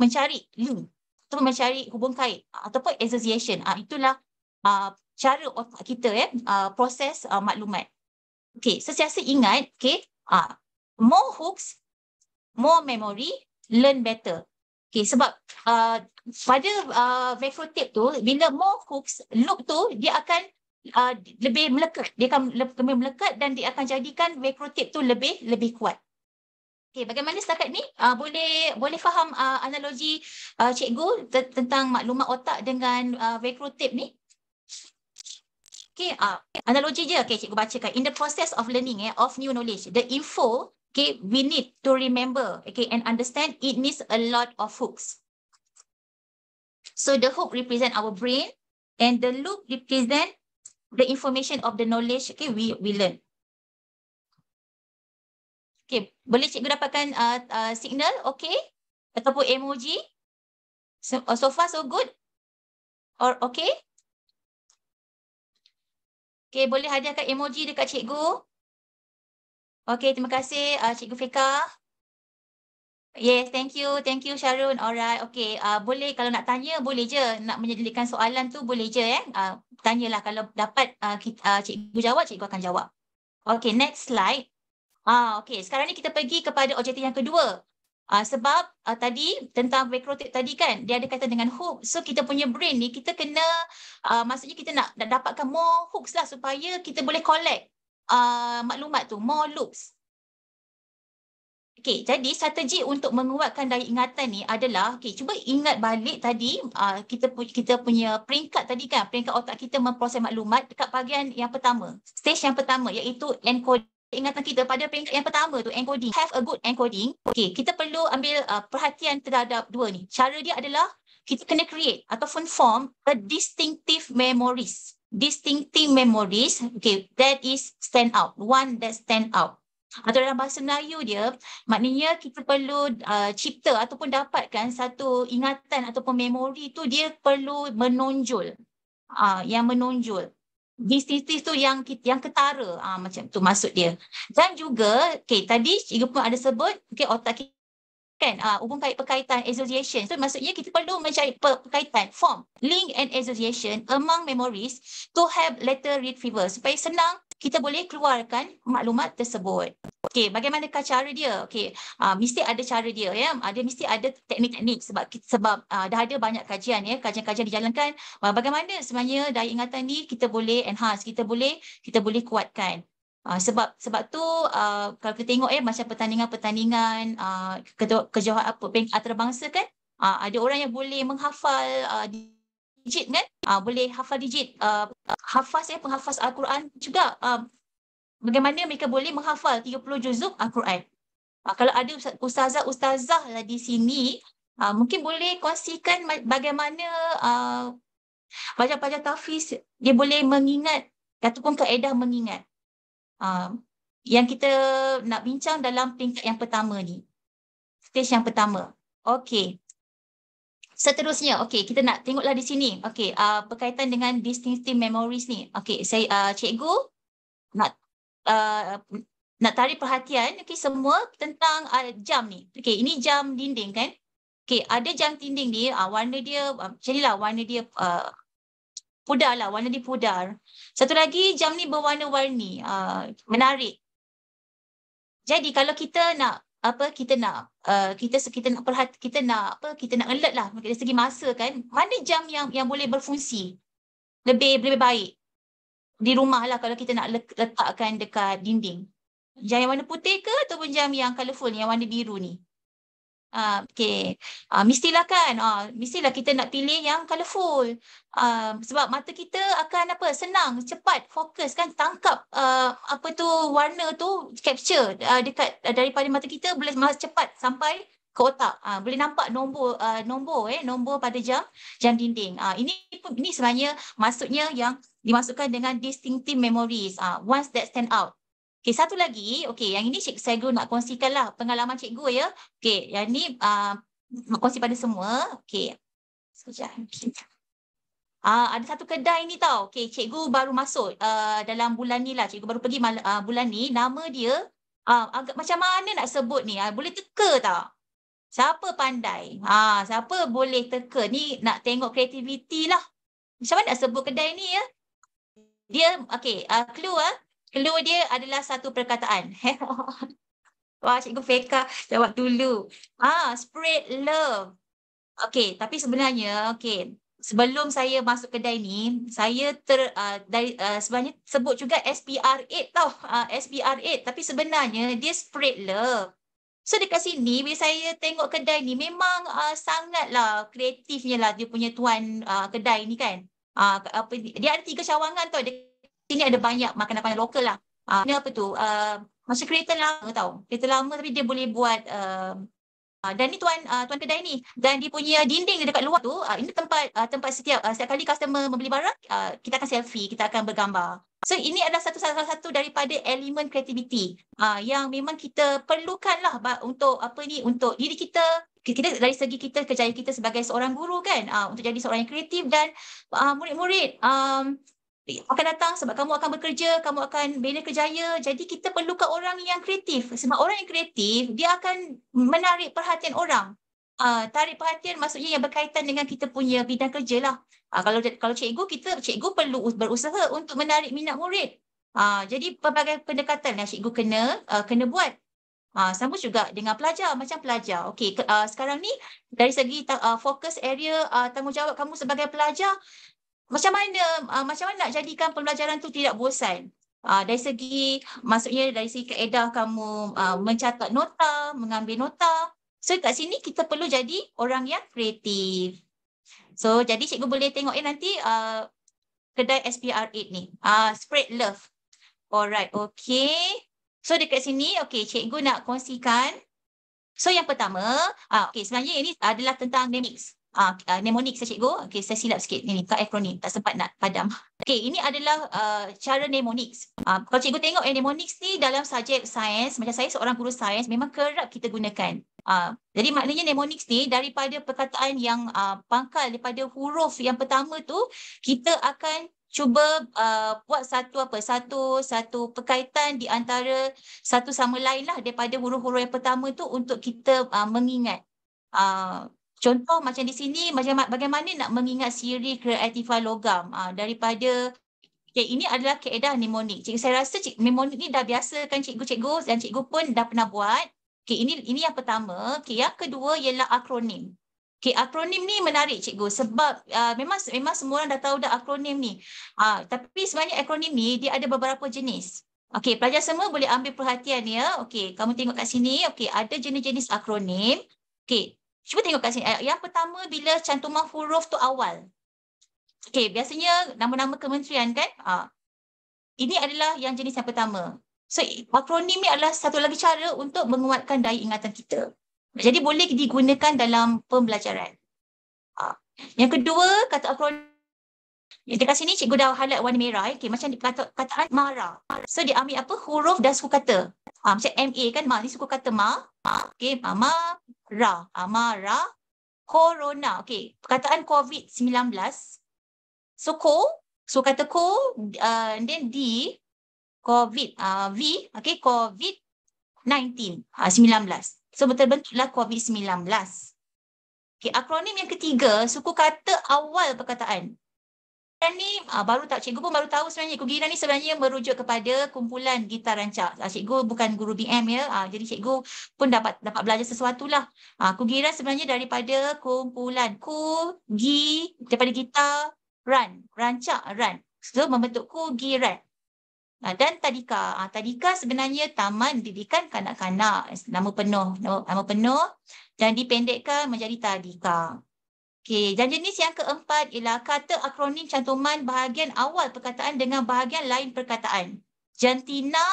mencari link ataupun mencari hubung kait ataupun association. Itulah cara otak kita proses maklumat. Sentiasa ingat, more hooks more memory, learn better. Okay, sebab pada macrotip tu, bila more hooks, loop tu dia akan lebih melekat. Dia akan lebih melekat dan dia akan jadikan macrotip tu lebih kuat. Okay, bagaimana setakat ni? Boleh faham analogi cikgu tentang maklumat otak dengan macrotip ni? Okay, analogi je. Okay, cikgu bacakan. In the process of learning of new knowledge, the info, okay, we need to remember, okay, and understand it needs a lot of hooks. So the hook represent our brain and the loop represent the information of the knowledge, okay, we learn. Okay, boleh cikgu dapatkan signal, okay? Ataupun emoji? So far so good? Or okay? Okay, boleh hadiahkan emoji dekat cikgu? Okay, terima kasih Cikgu Fika. Yes, thank you Syarun. Alright, okay. Boleh kalau nak tanya boleh je, nak menyelidikkan soalan tu boleh je tanyalah, kalau dapat cikgu jawab, cikgu akan jawab. Okay, next slide. Okay, sekarang ni kita pergi kepada objektif yang kedua. Sebab tadi tentang macrotip tadi kan, dia ada kaitan dengan hook. So kita punya brain ni kita kena maksudnya kita nak dapatkan more hooks lah supaya kita boleh collect maklumat tu, more loops. Okay, jadi strategi untuk menguatkan daya ingatan ni adalah, okay, cuba ingat balik tadi kita punya peringkat tadi kan, peringkat otak kita memproses maklumat dekat bahagian yang pertama, stage yang pertama iaitu encoding. Ingatan kita pada peringkat yang pertama tu, encoding. Have a good encoding. Okay, kita perlu ambil perhatian terhadap dua ni. Cara dia adalah kita kena create ataupun form a distinctive memories. Distinctive memories, okay, that is stand out. One that stand out. Atau dalam bahasa Melayu dia, maknanya kita perlu cipta ataupun dapatkan satu ingatan ataupun memori tu dia perlu menonjol. Yang menonjol. Distinctive tu yang ketara, macam tu maksud dia. Dan juga, okay, tadi cikgu pun ada sebut, okay, otak kita kan, hubung perkaitan, association. So maksudnya kita perlu mencari perkaitan, form, link and association among memories to have later retrieval. Supaya senang kita boleh keluarkan maklumat tersebut. Okay, bagaimanakah cara dia? Okay, mesti ada cara dia ya. Mesti ada teknik-teknik sebab dah ada banyak kajian ya, kajian-kajian dijalankan. Bagaimana sebenarnya daya ingatan ni kita boleh enhance, kita boleh kuatkan. Sebab tu kalau kita tengok macam pertandingan kejohanan antarabangsa kan, ada orang yang boleh menghafal digit kan, boleh hafal digit, penghafaz Al-Quran juga. Bagaimana mereka boleh menghafal 30 juzuk Al-Quran. Kalau ada ustazah lah di sini, mungkin boleh kongsikan bagaimana baca-baca tahfiz dia boleh mengingat ataupun kaedah mengingat. Yang kita nak bincang dalam peringkat yang pertama ni. Stage yang pertama. Okey. Seterusnya, okey, kita nak tengoklah di sini. Okey, berkaitan dengan distinctive memories ni. Okey, saya cikgu nak tarik perhatian semua tentang jam ni. Okey, ini jam dinding kan? Okey, ada jam dinding ni warna dia macam inilah, warna dia pudar lah, warna dia pudar. Satu lagi jam ni berwarna-warni, menarik. Jadi kalau kita nak kita nak alert lah dari segi masa kan, mana jam yang boleh berfungsi lebih baik di rumah lah kalau kita nak letakkan dekat dinding. Jam yang warna putih ke ataupun jam yang colourful yang warna biru ni? Okay. Mestilah kan, mestilah kita nak pilih yang colourful. Sebab mata kita akan senang, cepat, fokus kan, tangkap warna tu, capture dekat daripada mata kita, boleh cepat sampai ke otak. Boleh nampak nombor pada jam dinding. Ini sebenarnya maksudnya yang dimasukkan dengan distinctive memories, ones that stand out. Okay, satu lagi, okay, yang ini cikgu nak kongsikanlah pengalaman cikgu ya. Okay, yang ni nak kongsi pada semua. Okay, sekejap. Ada satu kedai ni tau. Okay, cikgu baru masuk dalam bulan ni lah. Cikgu baru pergi bulan ni. Nama dia, agak macam mana nak sebut ni? Boleh teka tak? Siapa pandai? Siapa boleh teka? Ni nak tengok kreativiti lah. Macam mana nak sebut kedai ni ya? Dia, okay, clue dia adalah satu perkataan. Wah, Cikgu Feka jawab dulu. Spread love. Okey, tapi sebenarnya sebelum saya masuk kedai ni, saya sebenarnya sebut juga SPR8 tau. SPR8, tapi sebenarnya dia spread love. So dekat sini bila saya tengok kedai ni memang sangatlah kreatifnya lah dia punya tuan kedai ni kan. Dia ada 3 cawangan tau. Dekat sini ada banyak makanan-makanan lokal lah. Ini apa tu? Macam kereta lama tau. Kereta lama tapi dia boleh buat dan ni tuan kedai ni, dan dia punya dinding dia dekat luar tu, ini tempat setiap kali customer membeli barang, kita akan selfie, kita akan bergambar. So ini adalah salah satu daripada elemen kreativiti yang memang kita perlukan lah untuk untuk diri kita dari segi kita kerjaya kita sebagai seorang guru kan, untuk jadi seorang yang kreatif, dan murid-murid akan datang sebab kamu akan bekerja, kamu akan bina kerjaya. Jadi kita perlukan orang yang kreatif. Sebab orang yang kreatif, dia akan menarik perhatian orang. Tarik perhatian maksudnya yang berkaitan dengan kita punya bidang kerja lah. Kalau cikgu perlu berusaha untuk menarik minat murid. Jadi pelbagai pendekatan yang cikgu kena buat. Sama juga dengan pelajar, macam pelajar. Okey, sekarang ni dari segi fokus area tanggungjawab kamu sebagai pelajar, macam mana nak jadikan pembelajaran tu tidak bosan? Dari segi, maksudnya dari segi kaedah kamu mencatat nota, mengambil nota. So kat sini kita perlu jadi orang yang kreatif. So jadi cikgu boleh tengok nanti kedai SPR8 ni. Spread love. Alright, okay. So dekat sini, cikgu nak kongsikan. So yang pertama, sebenarnya ini adalah tentang mnemonics. Mnemonics cikgu. Saya silap sikit ni, tak akronim, tak sempat nak padam. Ini adalah cara mnemonics. Kalau cikgu tengok mnemonics ni dalam subjek sains, macam saya seorang guru sains, memang kerap kita gunakan. Jadi maknanya mnemonics ni daripada perkataan yang pangkal daripada huruf yang pertama tu, kita akan cuba buat satu perkaitan di antara satu sama lain lah daripada huruf-huruf yang pertama tu untuk kita mengingat. Contoh macam di sini, bagaimana nak mengingat siri kreativa logam daripada ini adalah kaedah mnemonik. Saya rasa mnemonik ni dah biasa kan cikgu-cikgu, dan cikgu pun dah pernah buat. Ini yang pertama. Yang kedua ialah akronim. Akronim ni menarik cikgu sebab memang semua orang dah tahu dah akronim ni. Tapi sebenarnya akronim ni dia ada beberapa jenis. Pelajar semua boleh ambil perhatian ya. Kamu tengok kat sini. Ada jenis-jenis akronim. Cuba tengok kat sini. Yang pertama bila cantuman huruf tu awal. Biasanya nama-nama kementerian kan. Ini adalah yang jenis yang pertama. So akronim ni adalah satu lagi cara untuk menguatkan daya ingatan kita. Jadi boleh digunakan dalam pembelajaran. Yang kedua, kata akronim. Dekat sini cikgu dah highlight warna merah. Macam kataan marah. So dia ambil apa? Huruf dan suku kata. Macam MA kan, ni suku kata ma. Marah. Corona. Perkataan COVID-19. So suku kata then D. COVID. V. COVID-19. 19. So betul-betullah COVID-19. Akronim yang ketiga, suku kata awal perkataan. Dan ni cikgu pun baru tahu sebenarnya. Kugiran ni sebenarnya merujuk kepada kumpulan gitar rancak. Cikgu bukan guru BM ya. Jadi cikgu pun dapat belajar sesuatu lah. Kugiran sebenarnya daripada kumpulan daripada gitar, rancak, So membentuk kugiran. Dan tadika. Tadika sebenarnya Taman Didikan Kanak-kanak. Nama penuh dan dipendekkan menjadi tadika. Dan jenis yang keempat ialah kata akronim cantuman bahagian awal perkataan dengan bahagian lain perkataan. Jantina,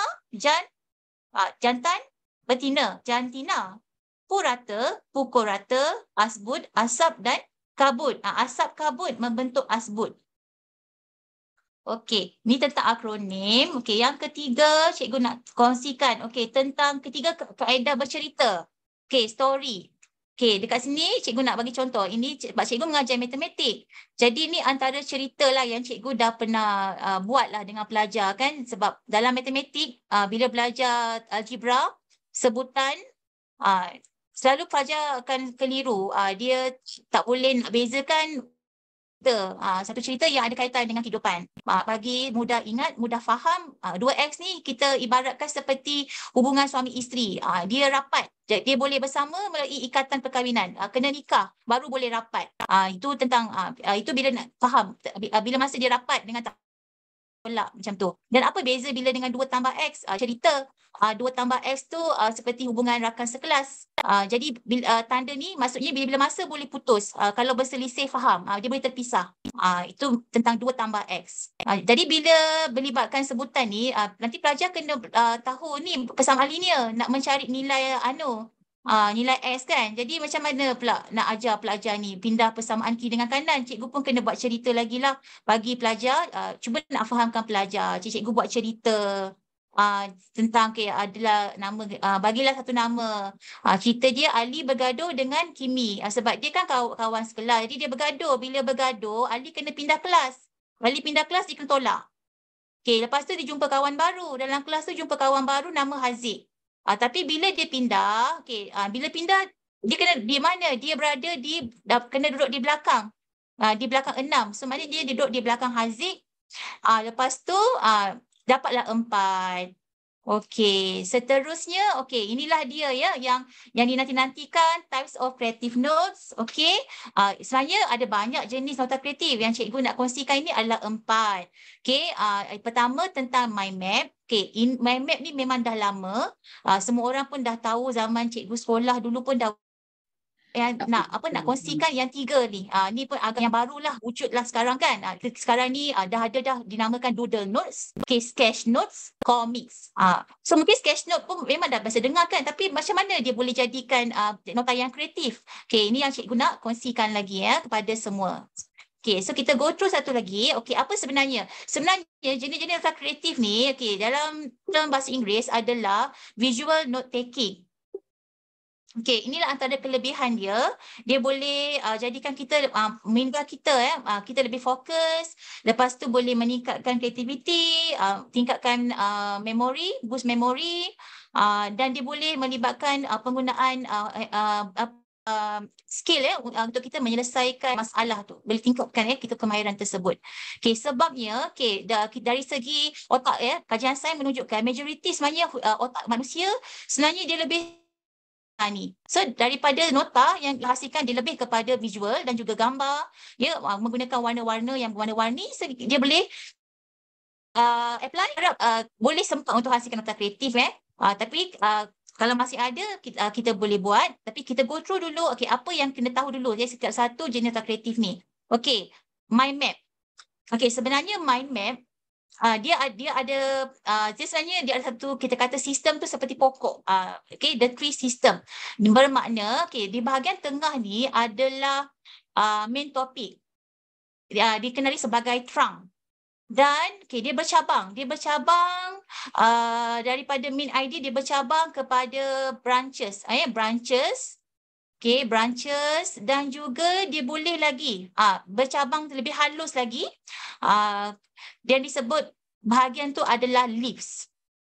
jantan, betina, jantina. Purata, pukul rata, asbud, asap dan kabut. Asap kabut membentuk asbud. Ni tentang akronim. Yang ketiga cikgu nak kongsikan. Tentang ketiga kaedah bercerita. Story. Dekat sini cikgu nak bagi contoh. Ini sebab cikgu mengajar matematik. Jadi ni antara cerita lah yang cikgu dah pernah buat lah dengan pelajar kan. Sebab dalam matematik bila belajar algebra, sebutan, selalu pelajar akan keliru. Dia tak boleh nak bezakan satu cerita yang ada kaitan dengan kehidupan. Bagi mudah ingat, mudah faham, 2X ni kita ibaratkan seperti hubungan suami isteri. Dia rapat. Dia boleh bersama melalui ikatan perkahwinan. Kena nikah baru boleh rapat. Itu tentang itu bila nak faham. Bila masa dia rapat dengan tolak macam tu. Dan apa beza bila dengan 2 tambah X? Cerita 2 tambah X tu seperti hubungan rakan sekelas. Jadi tanda ni maksudnya bila masa boleh putus. Kalau berselisih faham, dia boleh terpisah. Itu tentang 2 tambah X. Jadi bila melibatkan sebutan ni, nanti pelajar kena tahu ni persamaan linear nak mencari nilai nilai S kan. Jadi macam mana pula nak ajar pelajar ni pindah persamaan kiri dengan kanan? Cikgu pun kena buat cerita lagi lah bagi pelajar. Cuba nak fahamkan pelajar. Cikgu buat cerita tentang adalah nama, bagilah satu nama. Cerita dia Ali bergaduh dengan Kimi. Sebab dia kan kawan sekelas. Jadi dia bergaduh. Bila bergaduh, Ali kena pindah kelas. Ali pindah kelas, dia kena tolak. Lepas tu dia jumpa kawan baru. Dalam kelas tu jumpa kawan baru nama Haziq. Tapi bila dia pindah, bila pindah, dia kena di mana? Dia berada kena duduk di belakang. Di belakang 6. So maknanya dia duduk di belakang Haziq. Lepas tu dapatlah 4. Seterusnya, inilah dia ya yang dinanti-nantikan, types of creative notes. Sebenarnya ada banyak jenis nota kreatif yang cikgu nak kongsikan ini adalah 4. Pertama tentang mind map. Mind map ni memang dah lama. Semua orang pun dah tahu, zaman cikgu sekolah dulu pun dah nak kongsikan yang 3 ni. Ni pun agak yang barulah, wujudlah sekarang kan. Sekarang ni dah dinamakan doodle notes, sketch notes, comics. So mungkin sketch note pun memang dah biasa dengar kan, tapi macam mana dia boleh jadikan nota yang kreatif? Ini yang cikgu nak kongsikan lagi ya kepada semua. So kita go through satu lagi. Apa sebenarnya? Sebenarnya jenis-jenis nota kreatif ni dalam bahasa Inggeris adalah visual note taking. Inilah antara kelebihan dia. Dia boleh jadikan kita, meninggal kita kita lebih fokus. Lepas tu boleh meningkatkan kreativiti, tingkatkan memori, boost memori, dan dia boleh melibatkan penggunaan skill untuk kita menyelesaikan masalah tu. Boleh tingkatkan kita kemahiran tersebut. Sebabnya dari segi otak kajian sains menunjukkan majoriti sebenarnya otak manusia sebenarnya dia lebih ni. So daripada nota yang dihasilkan dia lebih kepada visual dan juga gambar, menggunakan warna-warna yang berwarna-warni, so dia boleh apply, boleh sempat untuk hasilkan nota kreatif tapi kalau masih ada kita boleh buat, tapi kita go through dulu apa yang kena tahu dulu setiap satu jenis nota kreatif ni. Mind map. Sebenarnya mind map dia sebenarnya dia ada satu, kita kata sistem tu seperti pokok. The tree system. Bermakna di bahagian tengah ni adalah main topik. Dikenali sebagai trunk. Dan dia bercabang. Daripada main idea dia bercabang kepada branches. Branches, dan juga dia boleh lagi bercabang lebih halus lagi. Dan disebut bahagian tu adalah leaves.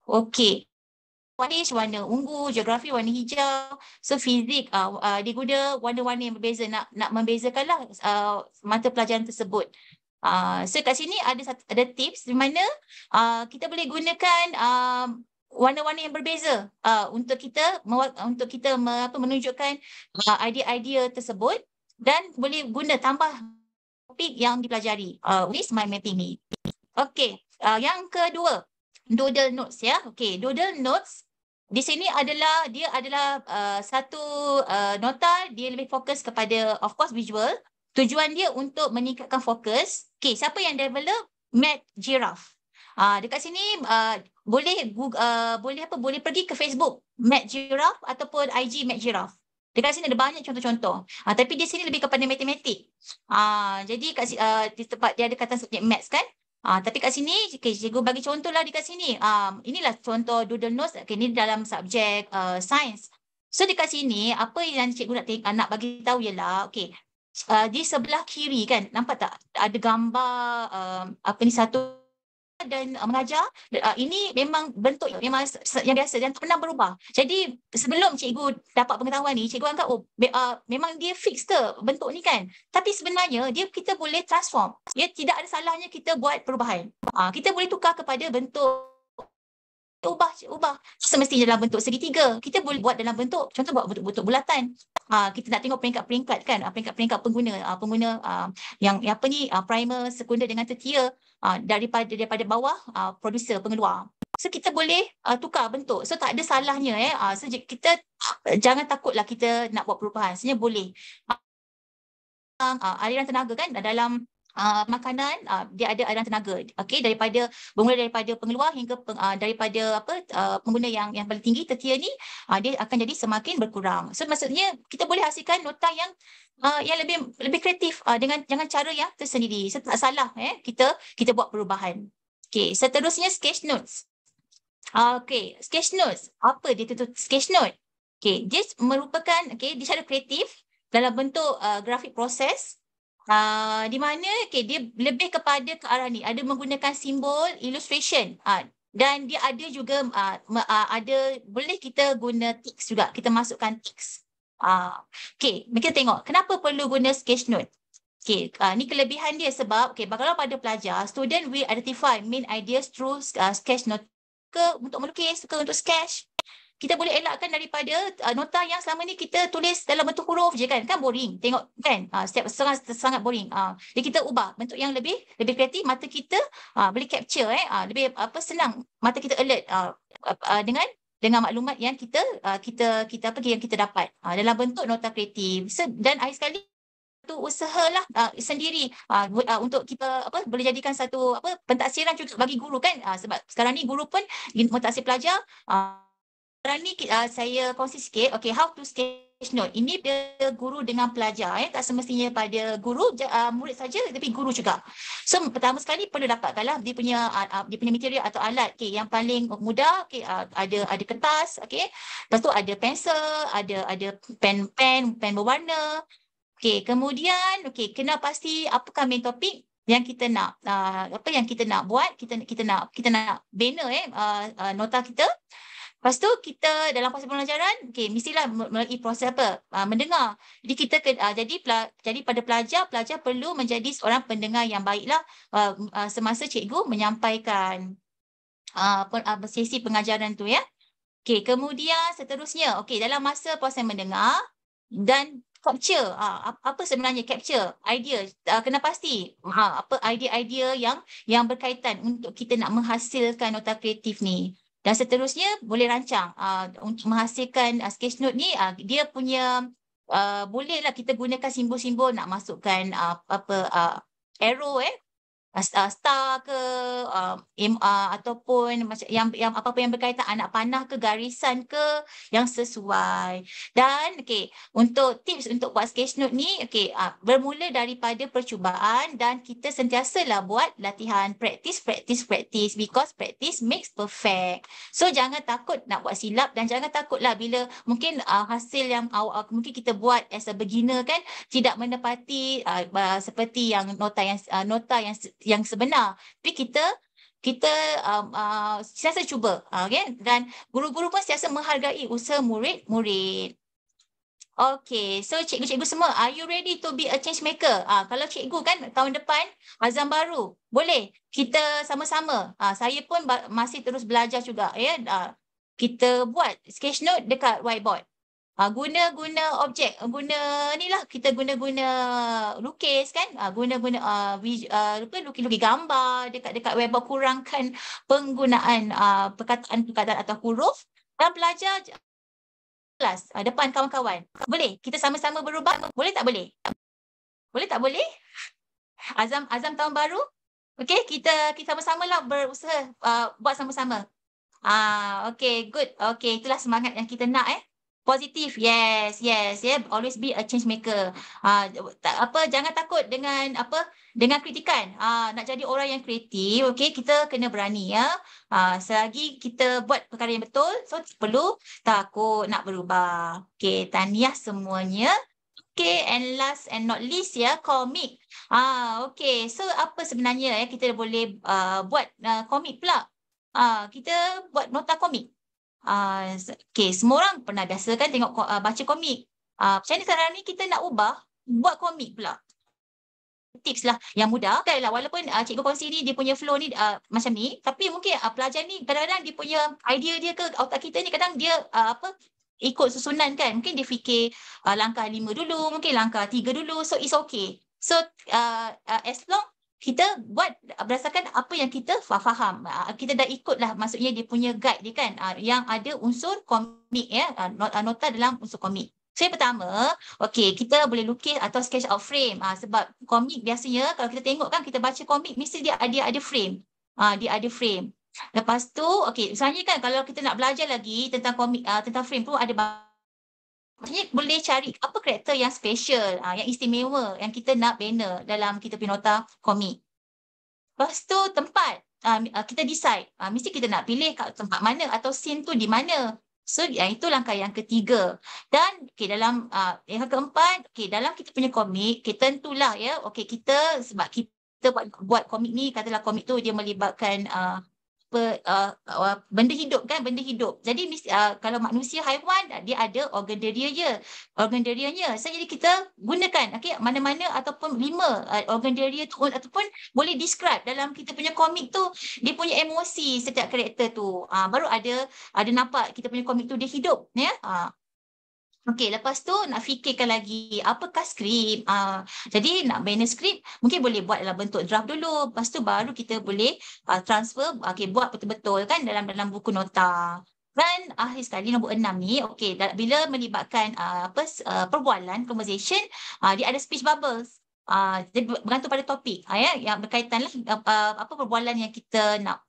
Warna ungu, geografi warna hijau. So fizik dia guna warna-warna yang berbeza, nak membezakanlah mata pelajaran tersebut. So kat sini ada tips di mana kita boleh gunakan warna-warna yang berbeza untuk kita menunjukkan idea-idea tersebut, dan boleh guna tambah topik yang dipelajari. This mind mapping ni. Yang kedua, doodle notes ya. Doodle notes di sini adalah satu nota, dia lebih fokus kepada of course visual. Tujuan dia untuk meningkatkan fokus. Siapa yang develop? Matt Giraffe. Dekat sini boleh pergi ke Facebook Matt Giraffe ataupun IG Matt Giraffe. Dekat sini ada banyak contoh-contoh. Tapi di sini lebih kepada matematik. Jadi di tempat dia ada kata subjek maths kan. Tapi kat sini, cikgu bagi contoh lah dekat sini. Inilah contoh doodle notes. Ini dalam subjek sains. So dekat sini, apa yang cikgu nak bagi tahu ialah, di sebelah kiri kan, nampak tak ada gambar satu dan mengajar, ini memang bentuk memang yang biasa dan tak pernah berubah. Jadi sebelum cikgu dapat pengetahuan ni, cikgu anggap memang dia fix ke bentuk ni kan. Tapi sebenarnya kita boleh transform. Ya, tidak ada salahnya kita buat perubahan. Kita boleh tukar kepada bentuk ubah semestinya dalam bentuk segitiga. Kita boleh buat dalam bentuk, contoh buat bentuk bulatan. Kita nak tengok peringkat-peringkat kan, peringkat-peringkat pengguna yang apa ni, primer, sekunder dengan tertier, daripada bawah, producer, pengeluar. So kita boleh tukar bentuk. So tak ada salahnya so kita jangan takutlah kita nak buat perubahan. Sebenarnya boleh. Aliran tenaga kan dalam makanan, dia ada aliran tenaga, okey, bermula daripada pengeluar hingga daripada pengguna yang paling tinggi, tertier ni, dia akan jadi semakin berkurang. So maksudnya kita boleh hasilkan nota yang lebih kreatif dengan cara yang tersendiri. So tak salah kita buat perubahan. Okey, seterusnya sketch notes. Okey, sketch notes. Apa dia tu sketch note? Okey, dia merupakan dia cara kreatif dalam bentuk grafik proses. Di mana dia lebih kepada ke arah ni, ada menggunakan simbol illustration, dan dia ada juga boleh kita guna teks juga, kita masukkan teks. Kita tengok kenapa perlu guna sketch note. Ni kelebihan dia sebab kalau pada pelajar, student will identify main ideas through sketch note, ke untuk melukis, ke untuk sketch. Kita boleh elakkan daripada nota yang selama ni kita tulis dalam bentuk huruf je kan boring, tengok kan, sangat boring. Jadi kita ubah bentuk yang lebih kreatif, mata kita boleh capture lebih senang, mata kita alert dengan maklumat yang kita dapat dalam bentuk nota kreatif. Dan akhir sekali tu usahalah sendiri untuk kita boleh jadikan satu pentaksiran juga bagi guru kan, sebab sekarang ni guru pun mentaksir pelajar. Sekarang ni saya kongsi sikit, how to sketch note. Ini dia guru dengan pelajar, tak semestinya pada guru, murid saja, tapi guru juga. So pertama sekali perlu dapatkanlah dia punya material atau alat. Yang paling mudah, ada kertas, lepas tu ada pensel, ada pen berwarna. Kemudian kena pasti apakah main topik yang kita nak, apa yang kita nak buat, kita nak banner nota kita. Lepas tu kita dalam proses pembelajaran, mestilah melalui proses mendengar. Jadi kita jadi pada pelajar perlu menjadi seorang pendengar yang baiklah semasa cikgu menyampaikan sesi pengajaran tu ya. Kemudian seterusnya, dalam masa proses mendengar dan capture, apa sebenarnya capture idea, kena pasti apa idea-idea yang berkaitan untuk kita nak menghasilkan nota kreatif ni. Dan seterusnya boleh rancang untuk menghasilkan sketch note ni, dia punya bolehlah kita gunakan simbol-simbol nak masukkan arrow star ke ataupun macam yang apa-apa yang berkaitan anak panah ke garisan ke yang sesuai. Dan untuk tips untuk buat sketch note ni, bermula daripada percubaan dan kita sentiasalah buat latihan, practice because practice makes perfect. So jangan takut nak buat silap dan jangan takutlah bila mungkin hasil yang mungkin kita buat as a beginner kan tidak menepati seperti yang nota yang sebenar, tapi kita sentiasa cuba, dan guru-guru pun sentiasa menghargai usaha murid-murid. So cikgu-cikgu semua, are you ready to be a change maker? Kalau cikgu kan tahun depan azam baru, boleh kita sama-sama. Saya pun masih terus belajar juga kita buat sketch note dekat whiteboard. Guna objek, kita guna lukis kan, lukis gambar dekat whiteboard, kurangkan penggunaan perkataan atau huruf dan pelajar kelas depan kawan-kawan. Boleh kita sama-sama berubah, boleh tak boleh? Boleh tak boleh? Azam tahun baru, kita sama-samalah berusaha buat sama-sama. Good. Itulah semangat yang kita nak Positif, yes, always be a change maker. Jangan takut dengan kritikan. Nak jadi orang yang kreatif, kita kena berani selagi kita buat perkara yang betul, so perlu takut nak berubah. Tahniah semuanya. Okay, and last and not least ya, komik. Okay, so apa sebenarnya kita boleh buat komik pula. Kita buat nota komik. Okay, semua orang pernah biasa kan tengok baca komik. Macam ni sekarang ni kita nak ubah, buat komik pula. Tips lah yang mudah kan lah, walaupun cikgu kongsi ni dia punya flow ni macam ni, tapi mungkin pelajar ni kadang-kadang dia punya idea dia ke otak kita ni kadang dia ikut susunan kan, mungkin dia fikir langkah 5 dulu, mungkin langkah 3 dulu, so it's okay. So as long kita buat berdasarkan apa yang kita faham, kita dah ikut lah, maksudnya dia punya guide dia kan, yang ada unsur komik ya, nota dalam unsur komik. So yang pertama, okay, kita boleh lukis atau sketch out frame. Sebab komik biasanya kalau kita tengok kan, kita baca komik mesti dia ada frame. Dia ada frame. Lepas tu, okay, sebenarnya kan kalau kita nak belajar lagi tentang komik, tentang frame tu ada maksudnya boleh cari apa karakter yang special, yang istimewa yang kita nak bina dalam kita punya nota komik. Lepas tu tempat, kita decide. Mesti kita nak pilih kat tempat mana atau scene tu di mana. So itu langkah yang ketiga. Dan dalam yang keempat, dalam kita punya komik, tentulah ya, kita sebab kita buat komik ni, katalah komik tu dia melibatkan benda hidup kan, benda hidup. Jadi kalau manusia, haiwan, dia ada organ derianya. So jadi kita gunakan mana-mana ataupun 5 organ deria tu, ataupun boleh describe dalam kita punya komik tu dia punya emosi setiap karakter tu. Baru ada nampak kita punya komik tu dia hidup ya. Okey, lepas tu nak fikirkan lagi apakah skrip. Jadi nak bina skrip mungkin boleh buat dalam bentuk draft dulu. Lepas tu baru kita boleh transfer, buat betul-betul kan dalam buku nota. Dan akhir sekali nombor 6 ni, bila melibatkan perbualan, conversation, dia ada speech bubbles. Dia bergantung pada topik yang berkaitan lah apa perbualan yang kita nak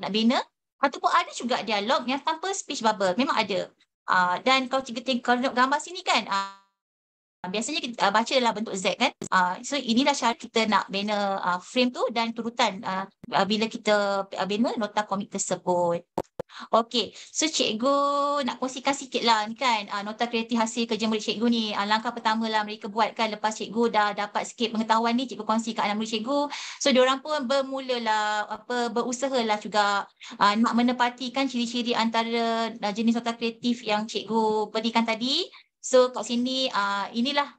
bina. Ataupun ada juga dialog yang tanpa speech bubble, memang ada. Dan kalau tengok gambar sini kan, biasanya kita baca dalam bentuk Z kan. So inilah cara kita nak bina frame tu dan turutan bila kita bina nota komik tersebut. Okey, so cikgu nak kongsikan sikit lah ni kan, nota kreatif hasil kerja murid cikgu ni. Langkah pertama lah mereka buat kan, lepas cikgu dah dapat sikit pengetahuan ni, cikgu kongsi kat anak murid cikgu. So diorang pun berusahalah juga nak menepati kan ciri-ciri antara jenis nota kreatif yang cikgu berikan tadi. So kat sini inilah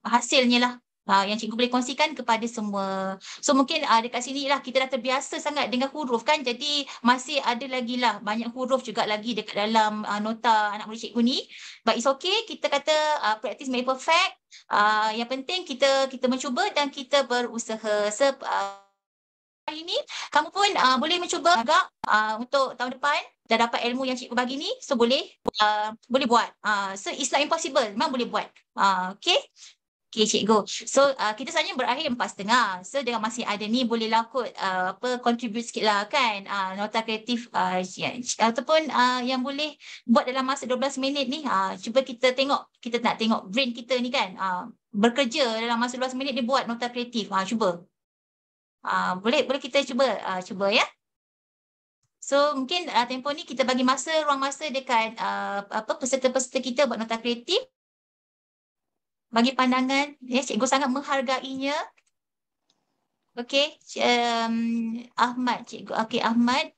hasilnya lah. Yang cikgu boleh kongsikan kepada semua. So mungkin dekat sini lah kita dah terbiasa sangat dengan huruf kan. Jadi masih ada lagi lah banyak huruf juga lagi dekat dalam nota anak murid cikgu ni. But it's okay, kita kata practice make perfect. Yang penting kita mencuba dan kita berusaha. Hari ni kamu pun boleh mencuba agak untuk tahun depan. Dah dapat ilmu yang cikgu bagi ni, so boleh buat. So it's not impossible, memang boleh buat. Okay, cikgu. So kita sebenarnya berakhir 4.30. So dengan masih ada ni bolehlah kot contribute sikit lah kan, nota kreatif ataupun yang boleh buat dalam masa 12 minit ni. Cuba kita nak tengok brain kita ni kan, bekerja dalam masa 12 minit dia buat nota kreatif. Cuba. Boleh kita cuba ya. So mungkin tempoh ni kita bagi ruang masa dekat peserta-peserta kita buat nota kreatif. Bagi pandangan, cikgu sangat menghargainya. Okey, Ahmad, cikgu. Okey, Ahmad,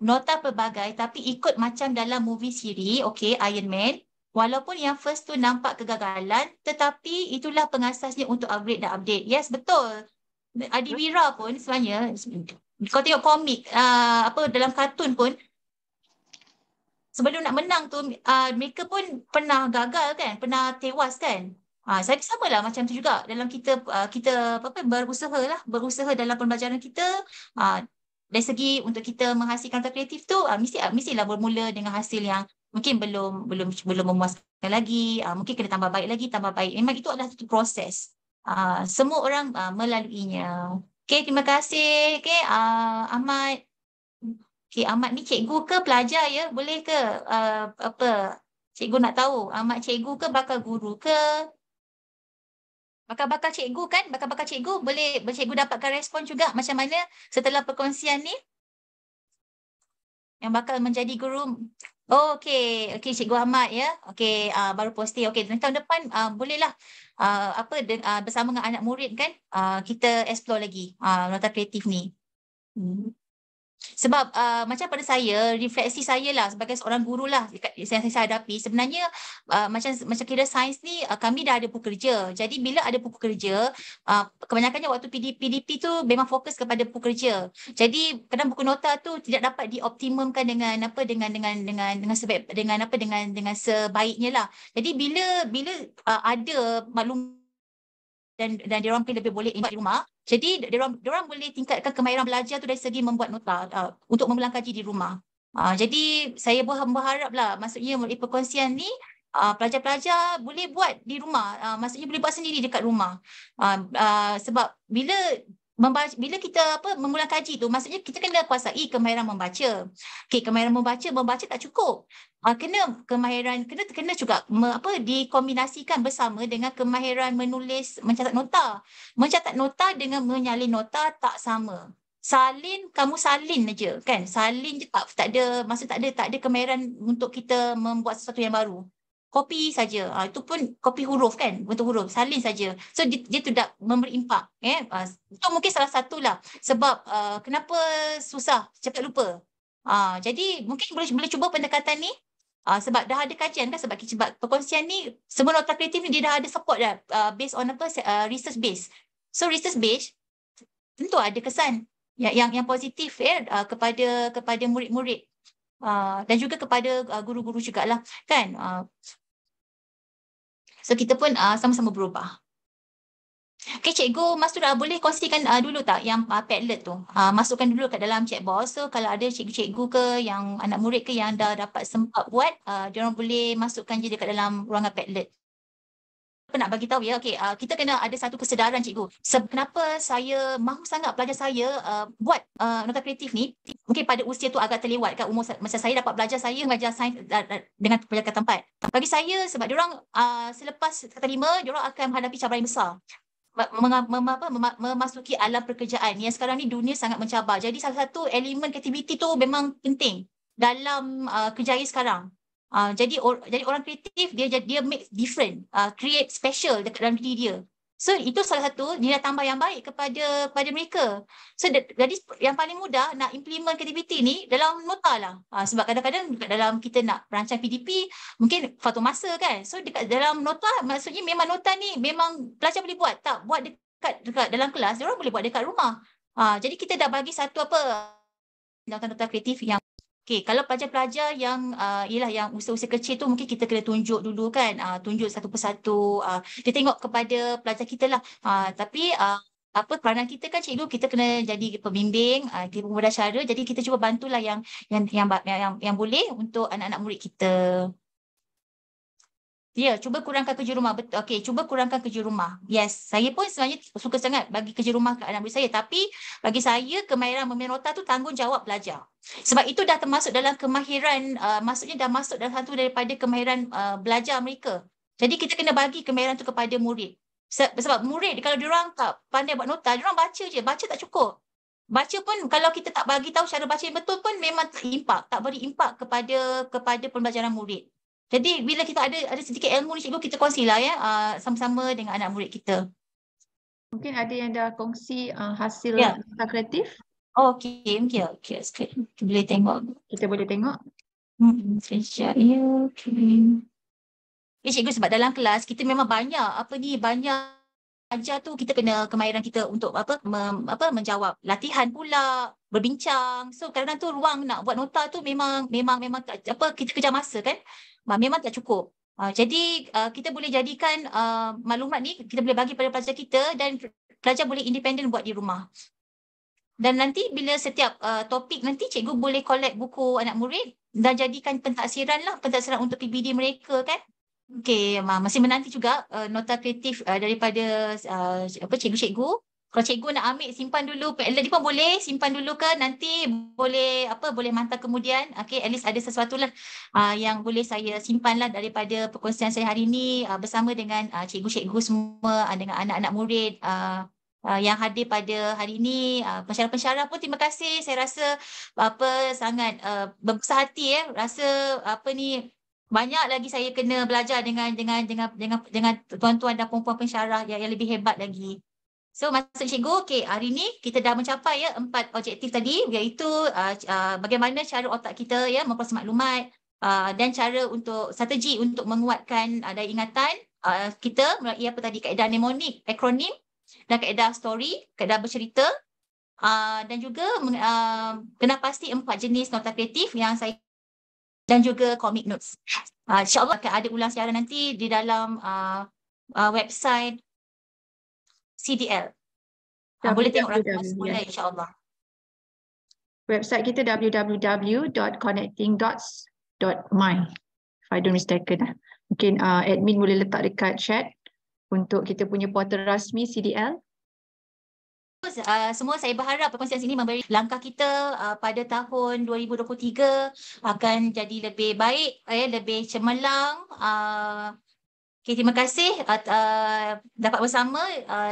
nota pelbagai tapi ikut macam dalam movie siri, Iron Man. Walaupun yang first tu nampak kegagalan, tetapi itulah pengasasnya untuk upgrade dan update. Yes, betul. Adiwira pun sebenarnya, kau tengok komik, dalam kartun pun, sebelum nak menang tu, mereka pun pernah gagal kan, pernah tewas kan. Saya sama lah macam tu juga dalam kita berusaha dalam pembelajaran kita. Dari segi untuk kita menghasilkan nota kreatif tu, mestilah bermula dengan hasil yang mungkin belum memuaskan lagi. Mungkin kena tambah baik. Memang itu adalah satu proses. Semua orang melaluinya. Okay, terima kasih. Okay, Ahmad. Okay, Ahmad ni cikgu ke pelajar ya? Boleh ke cikgu nak tahu, Ahmad cikgu ke bakal guru ke? Bakal cikgu kan? Bakal cikgu, boleh cikgu dapatkan respon juga macam mana setelah perkongsian ni? yang bakal menjadi guru. Oh, okey. Okey, Cikgu Ahmad ya. Okey, baru posting. Okey, tahun depan bolehlah bersama dengan anak murid kan, kita explore lagi nota kreatif ni. Sebab macam pada saya, refleksi saya lah sebagai seorang guru lah yang saya hadapi, sebenarnya macam kira sains ni kami dah ada buku kerja. Jadi bila ada buku kerja, kebanyakannya waktu PDP tu memang fokus kepada buku kerja. Jadi kadang buku nota tu tidak dapat dioptimumkan dengan sebaiknya lah. Jadi bila ada maklum dan diorang lebih boleh ingat di rumah. Jadi diorang boleh tingkatkan kemahiran belajar tu dari segi membuat nota untuk mengulang kaji di rumah. Jadi saya berharap lah, maksudnya melalui perkongsian ni pelajar-pelajar boleh buat di rumah, maksudnya boleh buat sendiri dekat rumah. Sebab bila kita mengulang kaji tu, maksudnya kita kena kuasai kemahiran membaca. Okey, kemahiran membaca tak cukup. Kena kemahiran, kena juga dikombinasikan bersama dengan kemahiran menulis, mencatat nota. Mencatat nota dengan menyalin nota tak sama. Kamu salin aja kan. Salin je tak ada, maksud tak ada kemahiran untuk kita membuat sesuatu yang baru. Kopi saja. Itu pun kopi huruf kan, bentuk huruf, salin saja. So dia tidak memberi impak. Itu mungkin salah satulah sebab kenapa susah cepat lupa. Jadi mungkin boleh cuba pendekatan ni. Sebab dah ada kajian kan, sebab perkongsian ni, semua nota kreatif ni dia dah ada support dah, based on research base. So research base tentu ada kesan yang positif kepada murid-murid dan juga kepada guru-guru jugalah kan. So kita pun sama-sama berubah. Okey, Cikgu Mastura, boleh kongsikan dulu tak yang Padlet tu? Masukkan dulu kat dalam chat box. So kalau ada cikgu-cikgu ke, yang anak murid ke yang dah dapat sempat buat, diorang boleh masukkan je dekat dalam ruangan Padlet. Apa nak bagi tahu ya, okey, kita kena ada satu kesedaran cikgu. Kenapa saya mahu sangat pelajar saya buat nota kreatif ni? Mungkin pada usia tu agak terlewat kan, umur macam saya dapat belajar, saya mengajar sains dengan pelajar tempat. Bagi saya, sebab diorang selepas kata 5, diorang akan menghadapi cabaran besar. Memasuki alam pekerjaan yang sekarang ni dunia sangat mencabar. Jadi salah satu elemen kreativiti tu memang penting dalam kerjaya sekarang. Jadi orang kreatif dia make different, create special dekat dalam diri dia. So itu salah satu nilai tambah yang baik kepada mereka. So jadi yang paling mudah nak implement kreativiti ni dalam nota lah. Sebab kadang-kadang dekat dalam kita nak rancang PDP mungkin faktor masa kan. So dekat dalam nota, maksudnya memang nota ni memang pelajar boleh buat, tak buat dekat dalam kelas, dia orang boleh buat dekat rumah. Jadi kita dah bagi satu nota kreatif yang okey. Kalau pelajar-pelajar yang yang usia-usia kecil tu, mungkin kita kena tunjuk dulu kan, tunjuk satu persatu. Dia tengok kepada pelajar kita lah. Tapi peranan kita kan cikgu, kita kena jadi pembimbing, kita pemudah cara. Jadi kita cuba bantulah yang boleh untuk anak-anak murid kita. Ya, cuba kurangkan kerja rumah. Betul. Okey, cuba kurangkan kerja rumah. Yes, saya pun sebenarnya suka sangat bagi kerja rumah ke anak murid saya. Tapi bagi saya, kemahiran memilih nota tu tanggungjawab pelajar. Sebab itu dah termasuk dalam kemahiran, maksudnya dah masuk dalam satu daripada kemahiran belajar mereka. Jadi kita kena bagi kemahiran tu kepada murid. Sebab murid, kalau diorang tak pandai buat nota, diorang baca je. Baca tak cukup. Baca pun kalau kita tak bagi tahu cara baca yang betul pun memang tak beri impak kepada pembelajaran murid. Jadi bila kita ada sedikit ilmu ni cikgu, kita kongsilah ya sama-sama dengan anak murid kita. Mungkin ada yang dah kongsi hasil nota kreatif. Okey. Kita boleh tengok. Kita boleh tengok. Sekejap ya. Okey, cikgu, sebab dalam kelas kita memang banyak ajar tu, kita kena kemahiran kita untuk menjawab latihan pula, berbincang. So kadang-kadang tu ruang nak buat nota tu memang tak, kita kejar masa kan. Memang tak cukup. Jadi kita boleh jadikan maklumat ni, kita boleh bagi pada pelajar kita dan pelajar boleh independen buat di rumah. Dan nanti bila setiap topik nanti cikgu boleh collect buku anak murid dan jadikan pentaksiran untuk PBD mereka kan. Okey, masih menanti juga nota kreatif daripada cikgu-cikgu. Kalau cikgu nak ambil, simpan dulu. Padlet ni pun boleh simpan dulu ke, nanti boleh mantap kemudian. Okey, at least ada sesuatu lah yang boleh saya simpan lah daripada perkongsian saya hari ini bersama dengan cikgu-cikgu semua, dengan anak-anak murid. yang hadir pada hari ini. Pensyarah-pensyarah pun terima kasih. Saya rasa sangat berbesar hati rasa banyak lagi saya kena belajar dengan tuan-tuan dan puan-puan pensyarah yang lebih hebat lagi. So maksud cikgu, hari ni kita dah mencapai 4 objektif tadi, iaitu bagaimana cara otak kita memproses maklumat dan cara untuk strategi untuk menguatkan daya ingatan kita melalui kaedah mnemonik, akronim dan kaedah story, kaedah bercerita, dan juga kena pasti 4 jenis nota kreatif yang saya, dan juga comic notes. InsyaAllah akan ada ulang siaran nanti di dalam website CDL. Boleh tengok rakaman semula insyaAllah. Website kita www.connectingdots.my if I don't mistaken. Mungkin admin boleh letak dekat chat untuk kita punya portal rasmi CDL. Semua saya berharap perkongsian ini memberi langkah kita pada tahun 2023 akan jadi lebih baik, lebih cemerlang. Terima kasih dapat bersama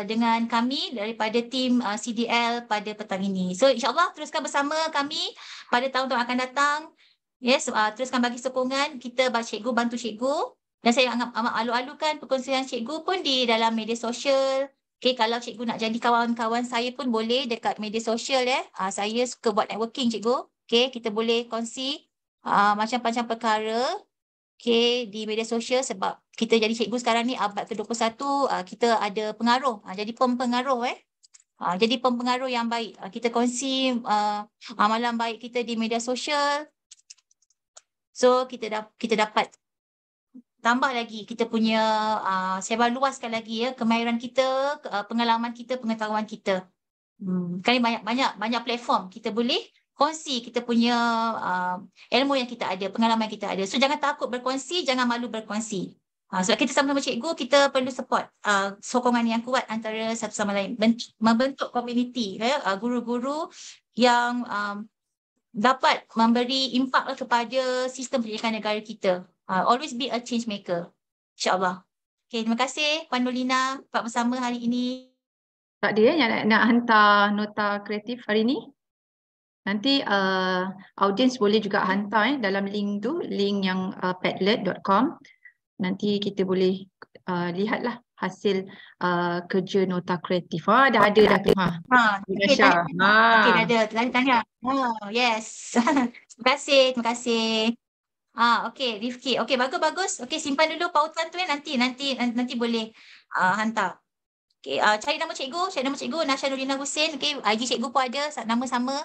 dengan kami daripada tim CDL pada petang ini. So insyaAllah teruskan bersama kami pada tahun-tahun akan datang. Yes, teruskan bagi sokongan kita, cikgu bantu cikgu. Dan saya amat alu-alukan perkongsian cikgu pun di dalam media sosial. Kalau cikgu nak jadi kawan-kawan saya pun boleh dekat media sosial. Saya suka buat networking cikgu. Kita boleh kongsi macam-macam perkara di media sosial, sebab kita jadi cikgu sekarang ni abad ke-21, kita ada pengaruh, jadi pempengaruh jadi pempengaruh yang baik. Kita kongsi amalan baik kita di media sosial. So kita dapat tambah lagi kita punya sebar luaskan lagi kemahiran kita, pengalaman kita, pengetahuan kita. Kan banyak platform kita boleh kongsi kita punya ilmu yang kita ada, pengalaman yang kita ada. So jangan takut berkongsi, jangan malu berkongsi. Sebab kita sama-sama cikgu, kita perlu support sokongan yang kuat antara satu sama lain, membentuk komuniti guru-guru yang dapat memberi impak kepada sistem pendidikan negara kita. Always be a change maker, insyaAllah. Terima kasih Puan Nurlina dapat bersama hari ini. Tak ada yang nak hantar nota kreatif hari ni? Nanti audiens boleh juga hantar dalam link tu, link yang padlet.com. Nanti kita boleh lihatlah hasil kerja nota kreatif. Dah ada dah tu. Okey, dah ada. Tanya. Yes. Terima kasih. Okey, Rifki. Okey, bagus. Okey, simpan dulu pautan tu nanti boleh hantar. Okey, cari nama cikgu, Nasha Nurlina Hussein. Okey, IG cikgu pun ada, nama sama.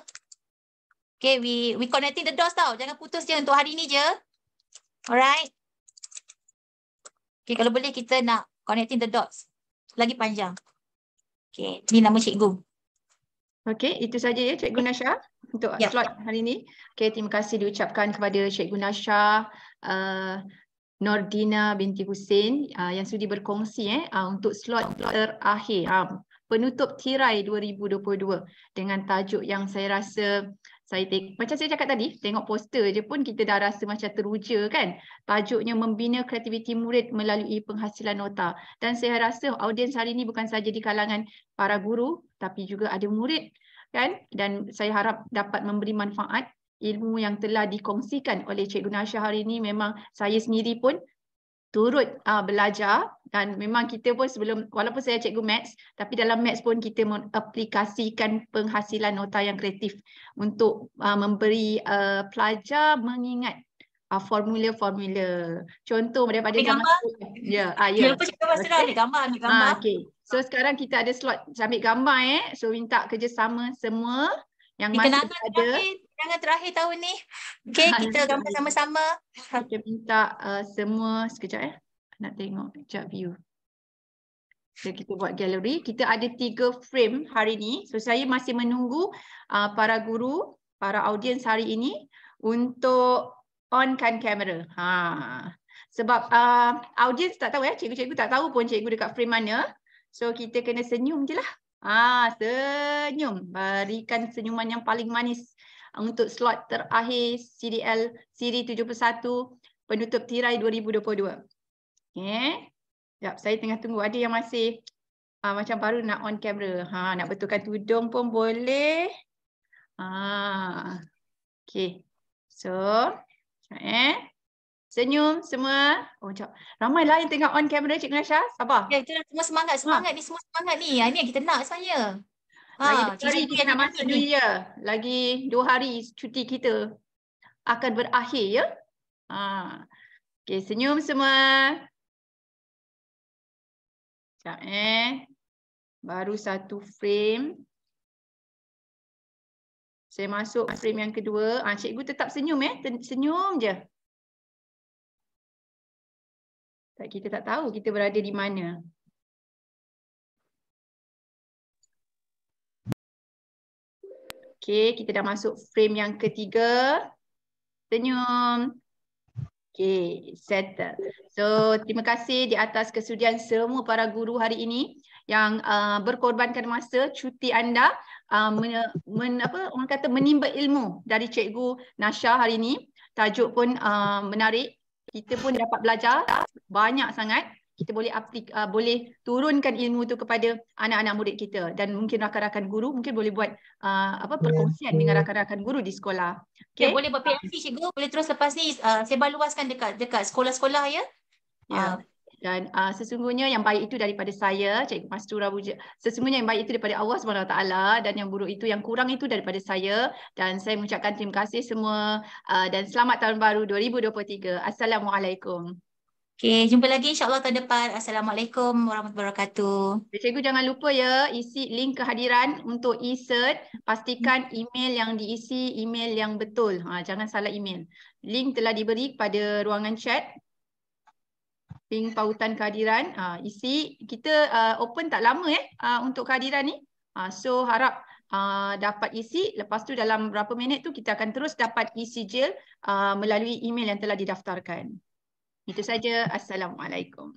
Okay, we connecting the dots tau. Jangan putus je untuk hari ni je. Alright. Okay, kalau boleh kita nak connecting the dots. Lagi panjang. Okay, ni nama cikgu. Okay, itu saja Cikgu Nasha untuk slot hari ni. Okay, terima kasih diucapkan kepada Cikgu Nasha Nordina binti Hussein yang sudi berkongsi untuk slot terakhir. Penutup tirai 2022 dengan tajuk yang saya rasa macam saya cakap tadi, tengok poster je pun kita dah rasa macam teruja kan. Tajuknya membina kreativiti murid melalui penghasilan nota. Dan saya rasa audiens hari ini bukan saja di kalangan para guru tapi juga ada murid kan. Dan saya harap dapat memberi manfaat ilmu yang telah dikongsikan oleh Cikgu Nasha hari ini. Memang saya sendiri pun turut belajar, dan memang kita pun walaupun saya cikgu maths, tapi dalam maths pun kita mengaplikasikan penghasilan nota yang kreatif untuk memberi pelajar mengingat formula-formula. Contoh daripada zaman ya. Lupa cakap pasal ambil gambar. Okay. So sekarang kita ada slot ambil gambar So minta kerjasama semua yang masih ada. Kenangan terakhir tahun ni. Okay, kita gambar sama-sama. Kita minta semua, sekejap nak tengok sekejap view. So, kita buat galeri. Kita ada 3 frame hari ni. So saya masih menunggu para guru, para audiens hari ini untuk onkan kamera. Sebab audiens tak tahu cikgu-cikgu tak tahu pun cikgu dekat frame mana. So kita kena senyum je lah. Senyum. Berikan senyuman yang paling manis untuk slot terakhir CDL Siri 71 penutup tirai 2022. Okay. Sekejap, saya tengah tunggu ada yang masih Macam baru nak on camera. Nak betulkan tudung pun boleh. Okay. So, senyum semua. Oh, jap. Ramai lah yang tengah on camera, Cikgu Nasha. Sabar. Ya, itulah semua semangat. Semangat ni, semua semangat ni. Ini yang kita nak sebenarnya. Lagi 2 hari cikgu kita yang nak kita masuk ni. New Year. Lagi 2 hari cuti kita akan berakhir ya. Okay, senyum semua. Sekejap baru satu frame. Saya masuk frame yang kedua. Cikgu tetap senyum senyum je. Kita tak tahu kita berada di mana. Okay, kita dah masuk frame yang ketiga. Senyum. Okay, settle. So, terima kasih di atas kesudian semua para guru hari ini yang berkorbankan masa cuti anda orang kata menimba ilmu dari Cikgu Nasha hari ini. Tajuk pun menarik. Kita pun dapat belajar banyak sangat. Kita boleh turunkan ilmu tu kepada anak-anak murid kita dan mungkin rakan-rakan guru mungkin boleh buat perkongsian dengan rakan-rakan guru di sekolah. Okay? Boleh buat PLC cikgu, boleh terus lepas ni sebar luaskan dekat sekolah-sekolah ya. Dan sesungguhnya yang baik itu daripada saya, Cikgu Mastura Buja. Sesungguhnya yang baik itu daripada Allah SWT dan yang buruk itu, yang kurang itu daripada saya. Dan saya mengucapkan terima kasih semua dan selamat tahun baru 2023. Assalamualaikum. Okay, jumpa lagi insyaAllah tahun depan. Assalamualaikum warahmatullahi wabarakatuh. Cikgu jangan lupa ya, isi link kehadiran untuk e-cert. Pastikan email yang diisi email yang betul. Jangan salah email. Link telah diberi pada ruangan chat. Link pautan kehadiran. Isi. Kita open tak lama untuk kehadiran ni. So harap dapat isi. Lepas tu dalam berapa minit tu kita akan terus dapat e-sijil melalui email yang telah didaftarkan. Itu saja. Assalamualaikum.